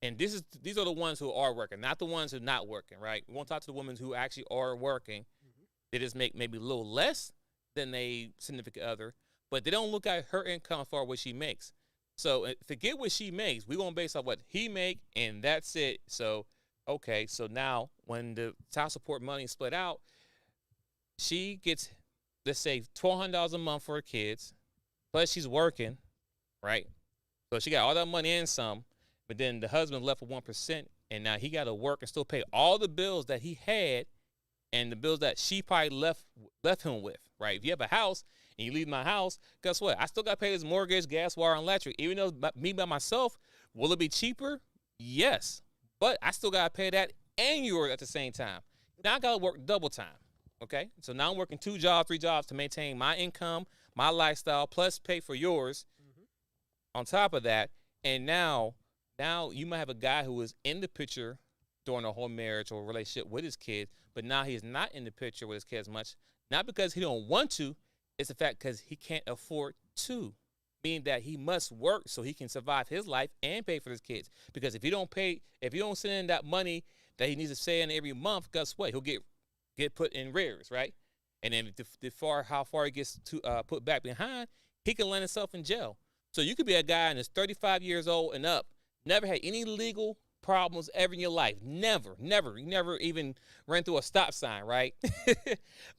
And these are the ones who are working, not the ones who are not working, right? We won't talk to the women who actually are working. Mm-hmm. They just make maybe a little less than a significant other, but they don't look at her income as far as what she makes. So forget what she makes. We're going to base on what he make, and that's it. So, okay, so now when the child support money is split out, she gets, let's say, $1,200 a month for her kids, plus she's working, right? So she got all that money and some, but then the husband left with 1%, and now he got to work and still pay all the bills that he had and the bills that she probably left him with, right? If you have a house and you leave my house, guess what? I still got to pay this mortgage, gas, water, and electric. Even though me by myself, will it be cheaper? Yes. But I still got to pay that and yours at the same time. Now I got to work double time, okay? So now I'm working 2 jobs, 3 jobs to maintain my income, my lifestyle, plus pay for yours on top of that. And now you might have a guy who was in the picture during a whole marriage or relationship with his kids, but now he is not in the picture with his kids much, not because he don't want to. It's the fact because he can't afford to, meaning that he must work so he can survive his life and pay for his kids. Because if you don't send in that money that he needs to send in every month, guess what? He'll get put in arrears, right? And then how far he gets to put back behind, he can land himself in jail. So you could be a guy and is 35 years old and up, never had any legal problems ever in your life. Never. You never even ran through a stop sign, right?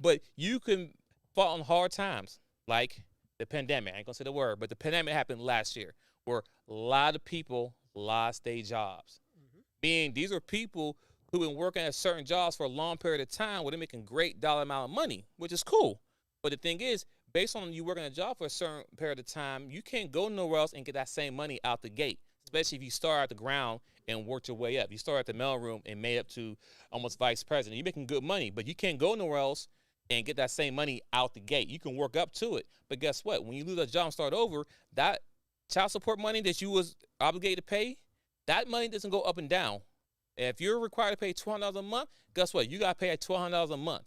But you can fall on hard times, like the pandemic. I ain't gonna say the word, but the pandemic happened last year, where a lot of people lost their jobs. Mm-hmm. Meaning these are people who've been working at certain jobs for a long period of time where they're making great dollar amount of money, which is cool. But the thing is, based on you working a job for a certain period of time, you can't go nowhere else and get that same money out the gate, especially if you start at the ground and work your way up. You start at the mailroom and made up to almost vice president. You're making good money, but you can't go nowhere else and get that same money out the gate. You can work up to it. But guess what? When you lose a job and start over, that child support money that you was obligated to pay, that money doesn't go up and down. If you're required to pay $200 a month, guess what? You got to pay at $1,200 a month.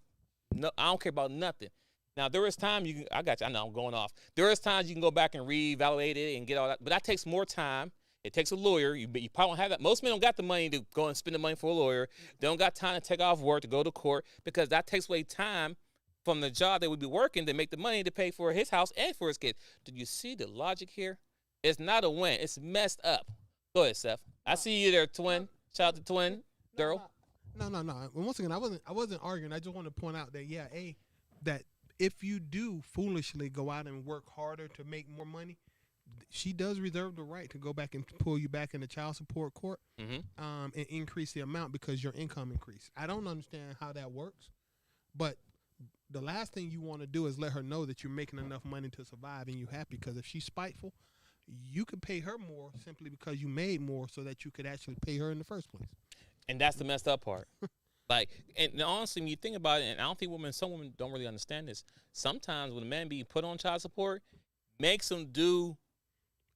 No, I don't care about nothing. Now, there is time I got you. I know I'm going off. There is times you can go back and reevaluate it and get all that, but that takes more time. It takes a lawyer. You probably don't have that. Most men don't got the money to go and spend the money for a lawyer. They don't got time to take off work to go to court because that takes away time from the job they would be working to make the money to pay for his house and for his kids. Do you see the logic here? It's not a win. It's messed up. Go ahead, Seth. I see you there, twin. Shout out to twin, Daryl. No. Once again, I wasn't arguing. I just want to point out that that if you do foolishly go out and work harder to make more money, she does reserve the right to go back and pull you back in the child support court, and increase the amount because your income increased. I don't understand how that works, but the last thing you want to do is let her know that you're making enough money to survive and you're happy. Because if she's spiteful, you could pay her more simply because you made more so that you could actually pay her in the first place. And that's the messed up part. And honestly, when you think about it, and I don't think some women don't really understand this. Sometimes when a man being put on child support, makes them do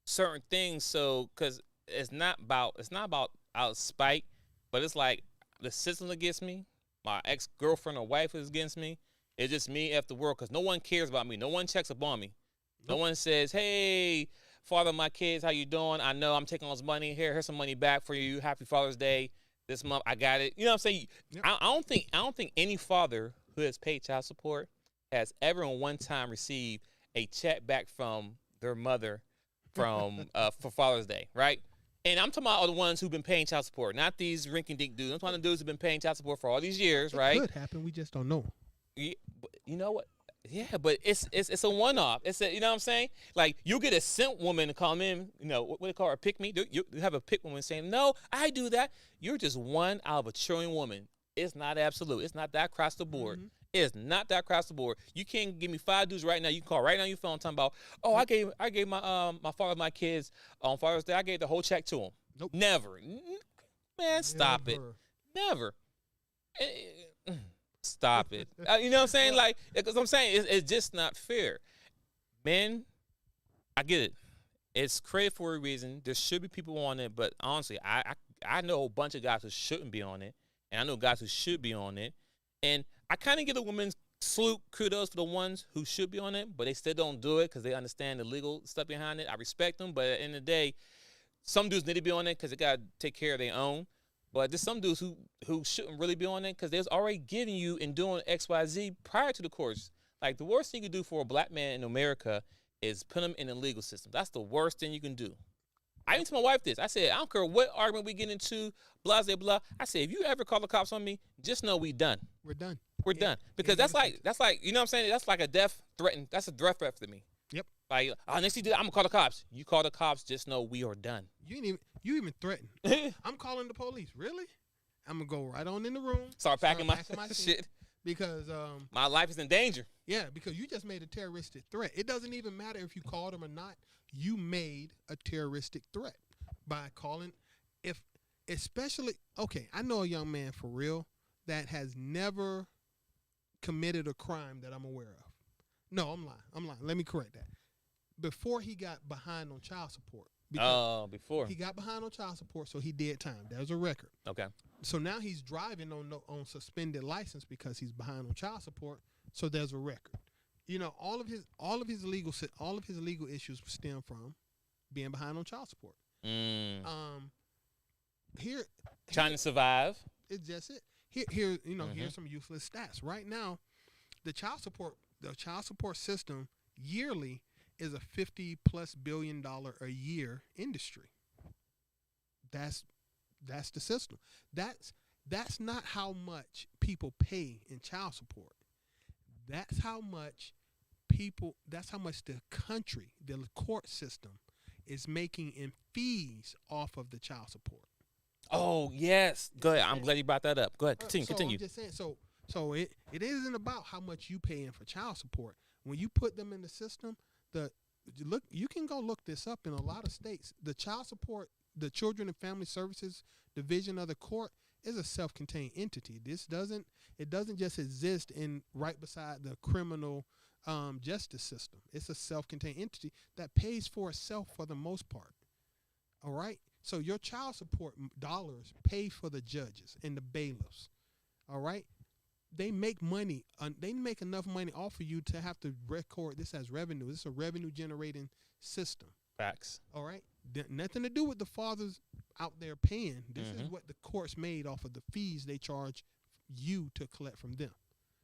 certain things. So, because it's not about out of spite, but it's like the system against me, my ex-girlfriend or wife is against me. It's just me after work because no one cares about me. No one checks up on me. No one says, "Hey, father of my kids, how you doing? I know I'm taking all this money. Here's some money back for you. Happy Father's Day. This month I got it." You know what I'm saying? Yep. I don't think any father who has paid child support has ever in one time received a check back from their mother for Father's Day, right? And I'm talking about all the ones who've been paying child support, not these rinky-dink dudes. I'm talking about the dudes who've been paying child support for all these years, right? It could happen. We just don't know. You know what? Yeah, but it's a one off. It's a, you know what I'm saying? Like you get a simp woman to come in, you know, what do they call her, a pick me? You have a pick woman saying, "No, I do that." You're just one out of a trillion woman. It's not absolute. It's not that across the board. Mm-hmm. It's not that across the board. You can't give me 5 dudes right now. You can call right now on your phone talking about, "Oh, I gave my father my kids on Father's Day. I gave the whole check to him." Nope. Never. Man, stop it. Never. Never. Stop it. You know what I'm saying? Like, because I'm saying it's just not fair. Men, I get it. It's created for a reason. There should be people on it, but honestly, I know a bunch of guys who shouldn't be on it, and I know guys who should be on it. And I kind of give a woman's salute, kudos for the ones who should be on it, but they still don't do it because they understand the legal stuff behind it. I respect them, but at the end of the day, some dudes need to be on it because they got to take care of their own. But there's some dudes who shouldn't really be on it because they're already giving you and doing X, Y, Z prior to the course. Like, the worst thing you can do for a black man in America is put him in the legal system. That's the worst thing you can do. I even told my wife this. I said, I don't care what argument we get into, blah, blah, blah. I said, if you ever call the cops on me, just know we done. We're done. We're done. Because that's like, you know what I'm saying? That's like a death threat. That's a death threat to me. Yep. Like, next thing you do, I'm going to call the cops. You call the cops, just know we are done. You even threatened. I'm calling the police. Really? I'm going to go right on in the room. Start packing my shit. Because my life is in danger. Yeah, because you just made a terroristic threat. It doesn't even matter if you called them or not. You made a terroristic threat by calling. I know a young man for real that has never committed a crime that I'm aware of. No, I'm lying. Let me correct that. Before he got behind on child support. Before. He got behind on child support, so he did time. There's a record. Okay. So now he's driving on suspended license because he's behind on child support. So there's a record. You know, all of his legal issues stem from being behind on child support. Trying to survive. It's just it. Here's some useless stats. Right now, the child support system yearly is a $50+ billion a year industry. That's the system. That's not how much people pay in child support. That's how much the country, the court system, is making in fees off of the child support. Oh, yes. Go ahead. I'm glad you brought that up. Go ahead. Continue. I'm just saying, so it isn't about how much you pay in for child support. When you put them in the system, you can go look this up in a lot of states. The child support, the Children and Family Services Division of the court is a self-contained entity. It doesn't just exist right beside the criminal justice system. It's a self-contained entity that pays for itself for the most part. All right? So your child support dollars pay for the judges and the bailiffs. All right? They make money. They make enough money off of you to have to record this as revenue. This is a revenue-generating system. Facts. All right? Nothing to do with the fathers out there paying. This is what the courts made off of the fees they charge you to collect from them.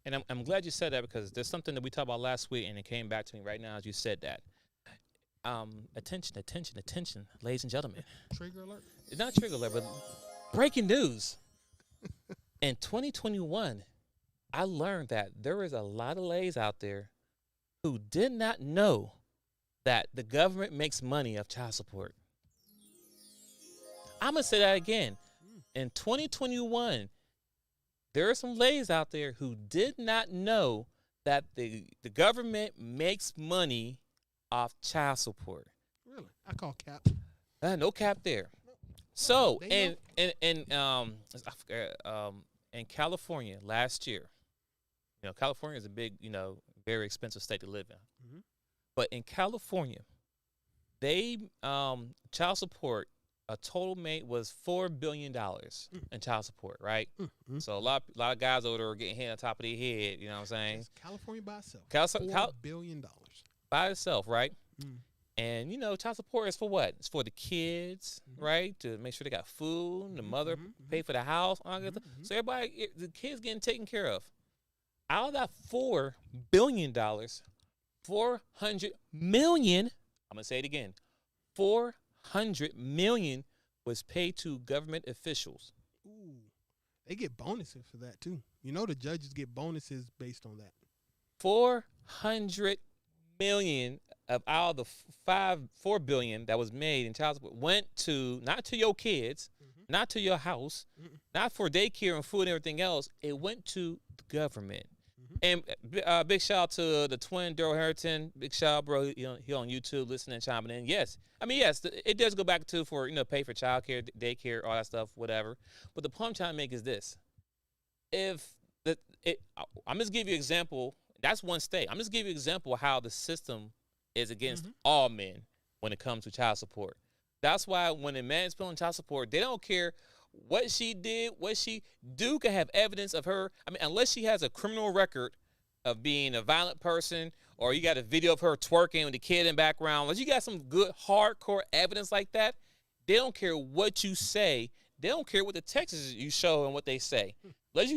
And I'm glad you said that because there's something that we talked about last week, and it came back to me right now as you said that. Attention, ladies and gentlemen. Trigger alert? It's not trigger alert, but breaking news. In 2021, I learned that there is a lot of ladies out there who did not know that the government makes money off child support. I'm going to say that again. In 2021, there are some ladies out there who did not know that the government makes money off child support. Really? I call cap. No cap there. So, in California last year, California is a big, very expensive state to live in. Mm-hmm. But in California, they child support, a total made was $4 billion in child support, right? Mm-hmm. So a lot of guys over there are getting hit on top of their head, you know what I'm saying? That's California by itself. $4 billion. By itself, right? Mm. And, child support is for what? It's for the kids, right? To make sure they got food, the mother pay for the house, all that stuff. So everybody, the kids getting taken care of. Out of that $4 billion, $400 million, I'm going to say it again, $400 million was paid to government officials. Ooh, they get bonuses for that too. The judges get bonuses based on that. 400 million of out of the 4 billion that was made in child support went to not to your kids, not to your house, not for daycare and food and everything else. It went to the government. And big shout out to the twin Daryl Harrington. Big shout out, bro. He on YouTube listening, chiming in. Yes, I mean yes, it does go back to for pay for childcare, daycare, all that stuff, whatever. But the point I'm trying to make is this: if I'm just give you an example. That's one state. I'm just give you an example of how the system is against all men when it comes to child support. That's why when a man's paying child support, they don't care what she did, what she do, can have evidence of her. I mean, unless she has a criminal record of being a violent person, or you got a video of her twerking with the kid in the background, unless you got some good hardcore evidence like that, they don't care what you say. They don't care what the texts you show and what they say. Let's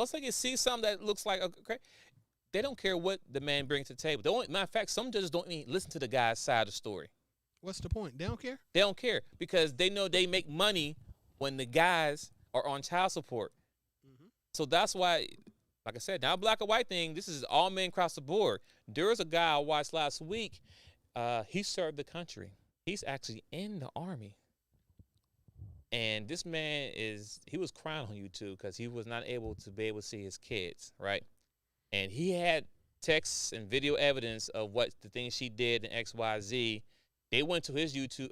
say you see something that looks like okay. They don't care what the man brings to the table. Matter of fact, some judges don't even listen to the guy's side of the story. What's the point? They don't care? They don't care because they know they make money when the guys are on child support. So that's why, like I said, not a black or white thing. This is all men across the board. There was a guy I watched last week. He served the country. He's actually in the Army. And this man he was crying on YouTube because he was not able to see his kids, right? And he had texts and video evidence of what the things she did in XYZ. They went to his YouTube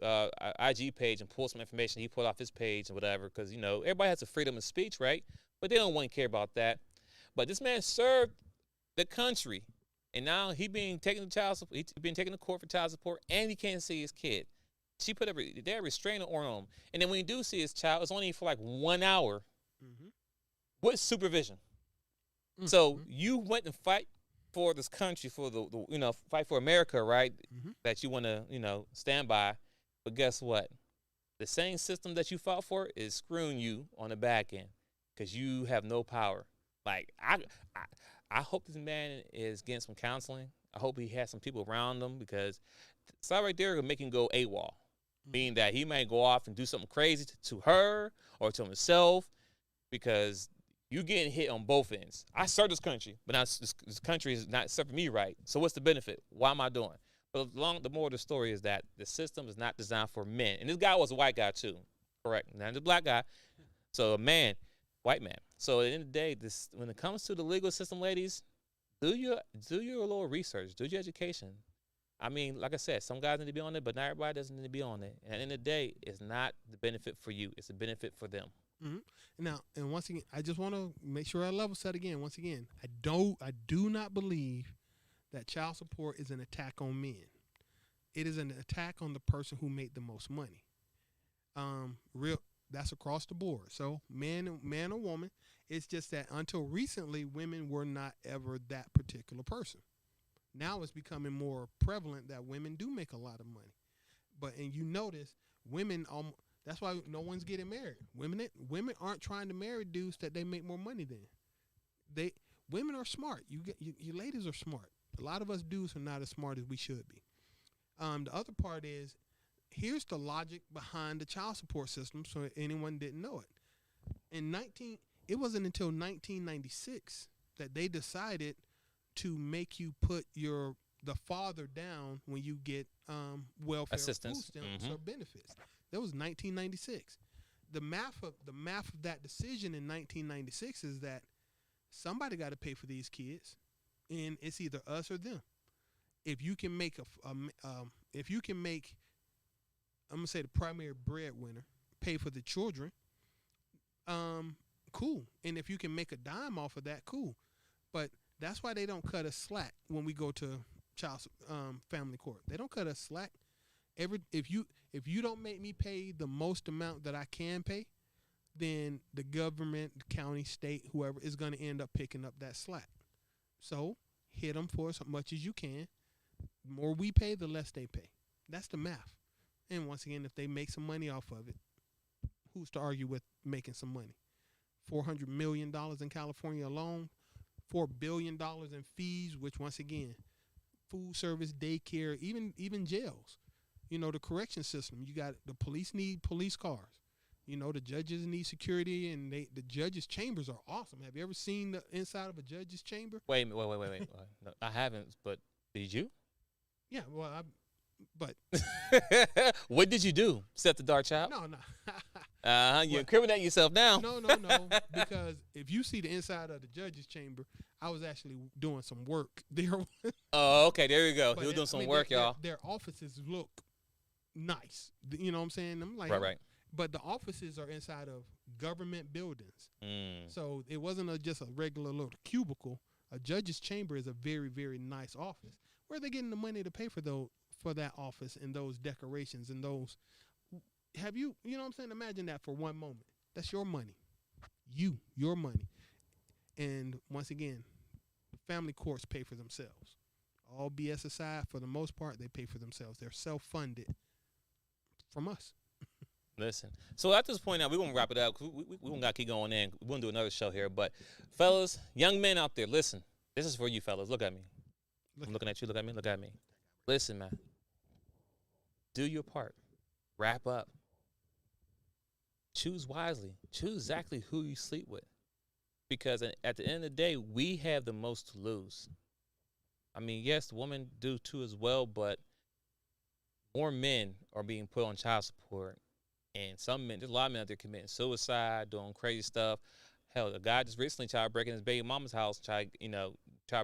IG page and pulled some information he pulled off his page and whatever, because everybody has a freedom of speech, right? But they don't want to care about that. But this man served the country, and now he being taken to court for child support, and he can't see his kid. She put a restraining order on him, and then when you do see his child, it's only for like 1 hour with supervision. So you went and fight for this country, for the fight for America, right? That you want to stand by, but guess what? The same system that you fought for is screwing you on the back end because you have no power. Like I hope this man is getting some counseling. I hope he has some people around him, because it's not right there to make him go AWOL, meaning that he might go off and do something crazy to her or to himself, because you getting hit on both ends. I serve this country, but now this country is not serving me right. So what's the benefit? Why am I doing? But the moral of the story is that the system is not designed for men. And this guy was a white guy too, correct? Not a black guy. So a man, white man. So at the end of the day, when it comes to the legal system, ladies, do your little research, do your education. I mean, like I said, some guys need to be on it, but not everybody doesn't need to be on it. And at the end of the day, it's not the benefit for you. It's a benefit for them. Now, and once again, I just want to make sure I level set again. Once again, I do not believe that child support is an attack on men. It is an attack on the person who made the most money. That's across the board. So man or woman, it's just that until recently, women were not ever that particular person. Now it's becoming more prevalent that women do make a lot of money. And you notice women that's why no one's getting married. Women aren't trying to marry dudes that they make more money than. Women are smart. You ladies are smart. A lot of us dudes are not as smart as we should be. The other part is, here's the logic behind the child support system, so anyone didn't know it. It wasn't until 1996 that they decided to make you put the father down when you get welfare assistance, food stamps or benefits. That was 1996. The math of that decision in 1996 is that somebody got to pay for these kids, and it's either us or them. If you can make I'm gonna say the primary breadwinner pay for the children, cool. And if you can make a dime off of that, cool. But that's why they don't cut us slack when we go to family court. They don't cut us slack. If you don't make me pay the most amount that I can pay, then the government, the county, state, whoever is going to end up picking up that slack. So hit them for as much as you can. The more we pay, the less they pay. That's the math. And once again, if they make some money off of it, who's to argue with making some money? $400 million in California alone, $4 billion in fees, which once again, food service, daycare, even jails. The correction system. You got the police need police cars. You know, the judges need security, and the judges' chambers are awesome. Have you ever seen the inside of a judge's chamber? Wait. No, I haven't, but did you? Yeah, well, but What did you do? Set the dark child? no. You incriminate yourself now. No, because if you see the inside of the judge's chamber, I was actually doing some work there. Oh, okay, there you go. But He was doing some mean, work, y'all. Their offices look nice. You know what I'm saying? I'm like, Right. But the offices are inside of government buildings. Mm. So it wasn't just a regular little cubicle. A judge's chamber is a very, very nice office. Where are they getting the money to pay for that office and those decorations and those? Have you know what I'm saying? Imagine that for one moment. That's your money. Your money. And once again, family courts pay for themselves. All BS aside, for the most part, they pay for themselves. They're self-funded from us. Listen. So at this point now, we're going to wrap it up. We're going to keep going in. We're going to do another show here. But, fellas, young men out there, listen. This is for you, fellas. Look at me. I'm looking at you. Look at me. Look at me. Listen, man. Do your part. Wrap up. Choose wisely. Choose exactly who you sleep with. Because at the end of the day, we have the most to lose. I mean, yes, the women do too as well, but more men are being put on child support. And some men, there's a lot of men out there committing suicide, doing crazy stuff. Hell, a guy just recently tried breaking his baby mama's house, tried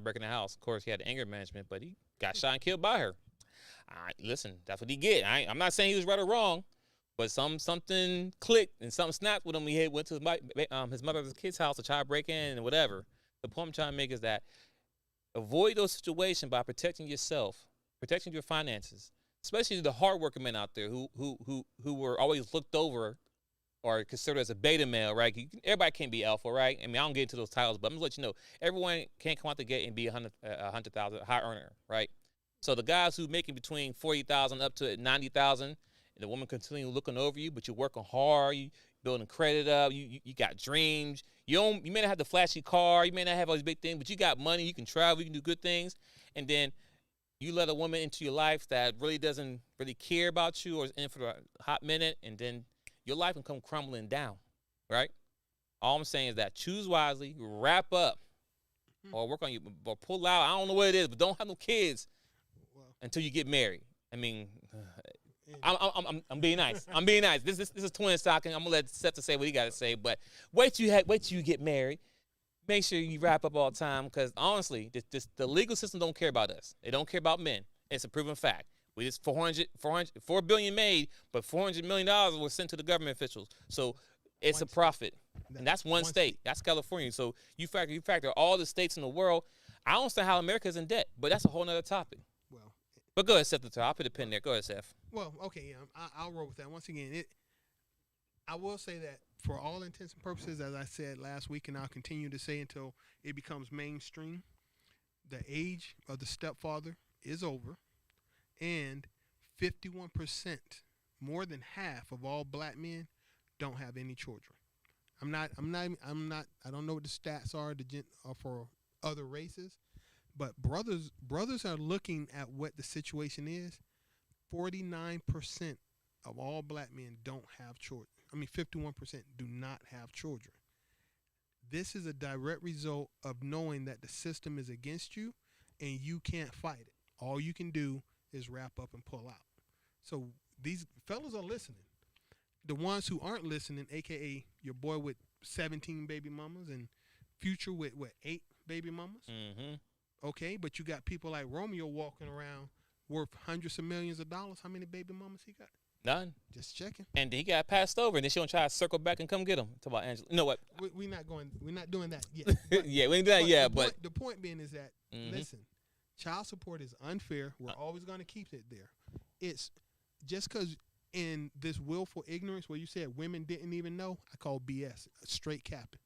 breaking the house. Of course, he had anger management, but he got shot and killed by her. Listen, that's what he get. I'm not saying he was right or wrong, but something clicked and something snapped with him. He went to his mother's kid's house to try to break in and whatever. The point I'm trying to make is that avoid those situations by protecting yourself, protecting your finances, especially the hardworking men out there who were always looked over or considered as a beta male, right? Everybody can't be alpha, right? I mean, I don't get into those titles, but I'm gonna let you know, everyone can't come out the gate and be 100,000 high earner, right? So the guys who making between 40,000 up to 90,000, and the woman continuing looking over you, but you're working hard, you building credit up, you got dreams. You may not have the flashy car, you may not have all these big things, but you got money, you can travel, you can do good things, and then you let a woman into your life that really doesn't really care about you or is in for a hot minute, and then your life can come crumbling down, right? All I'm saying is that choose wisely, wrap up, or work on you, or pull out. I don't know what it is, but don't have no kids until you get married. I mean, I'm being nice. I'm being nice. This is twin stocking. I'm gonna let Seth to say what he got to say, but wait till you get married. Make sure you wrap up all the time, because honestly, the legal system don't care about us. They don't care about men. It's a proven fact. We just $4 billion made, but $400 million was sent to the government officials. So it's a profit, and that's one state. That's California. So you factor all the states in the world. I don't understand how America's in debt, but that's a whole nother topic. Well, but go ahead, Seth. I'll put a pin there. Go ahead, Seth. Well, okay, yeah, I'll roll with that. Once again, I will say that for all intents and purposes, as I said last week, and I'll continue to say until it becomes mainstream, the age of the stepfather is over, and 51%, more than half of all black men, don't have any children. I don't know what the stats are for other races, but brothers are looking at what the situation is. 49% of all black men don't have children. 51% do not have children. This is a direct result of knowing that the system is against you and you can't fight it. All you can do is wrap up and pull out. So these fellas are listening. The ones who aren't listening, a.k.a. your boy with 17 baby mamas and Future with, 8 baby mamas? Mm-hmm. Okay, but you got people like Romeo walking around worth hundreds of millions of dollars. How many baby mamas he got? None. Just checking. And he got passed over, and then she gonna try to circle back and come get him. Talk about Angela. You know what? We're not doing that yet. But, yeah, we ain't doing that yet. But the point being is that listen, child support is unfair. We're always gonna keep it there. It's just because in this willful ignorance where you said women didn't even know, I call BS, straight capping.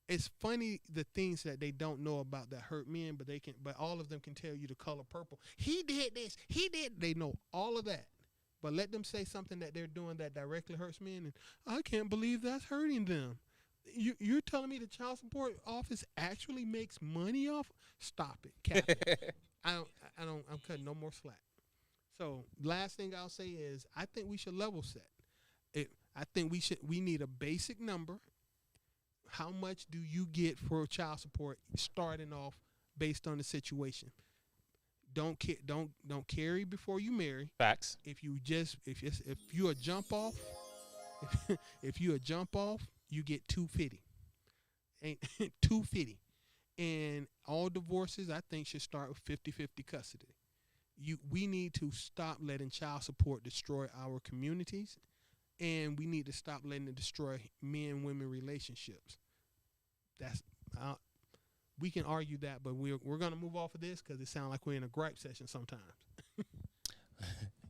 It's funny the things that they don't know about that hurt men, but all of them can tell you the color purple. He did this. He did. They know all of that. But let them say something that they're doing that directly hurts men, and I can't believe that's hurting them. You're telling me the child support office actually makes money off? Stop it, cap it. I'm cutting no more slack. So last thing I'll say is I think we should level set. I think we need a basic number. How much do you get for child support starting off based on the situation? Don't carry before you marry. Facts. If you a jump off, if you a jump off, you get $250. Ain't $250. And all divorces, I think, should start with 50-50 custody. We need to stop letting child support destroy our communities, and we need to stop letting it destroy men-women relationships. We can argue that, but we're gonna move off of this because it sounds like we're in a gripe session sometimes.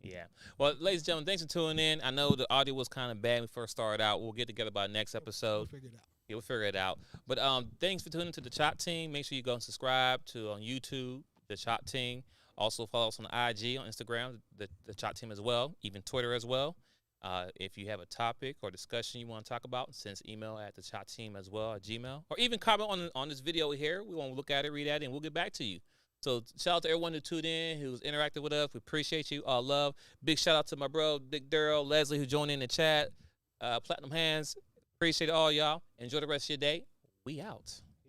Yeah. Well, ladies and gentlemen, thanks for tuning in. I know the audio was kind of bad when we first started out. We'll get together by next episode. We'll figure it out. Yeah, we'll figure it out. But thanks for tuning into the DaChop team. Make sure you go and subscribe to on YouTube, the DaChop team. Also follow us on IG, on Instagram, the DaChop team as well, even Twitter as well. If you have a topic or discussion you want to talk about, send us email at DaChop team as well at Gmail. Or even comment on this video here. We want to look at it, read at it, and we'll get back to you. So shout out to everyone who tuned in, who's interacted with us. We appreciate you. All love. Big shout out to my bro, Big Daryl, Leslie, who joined in the chat. Platinum Hands. Appreciate all y'all. Enjoy the rest of your day. We out.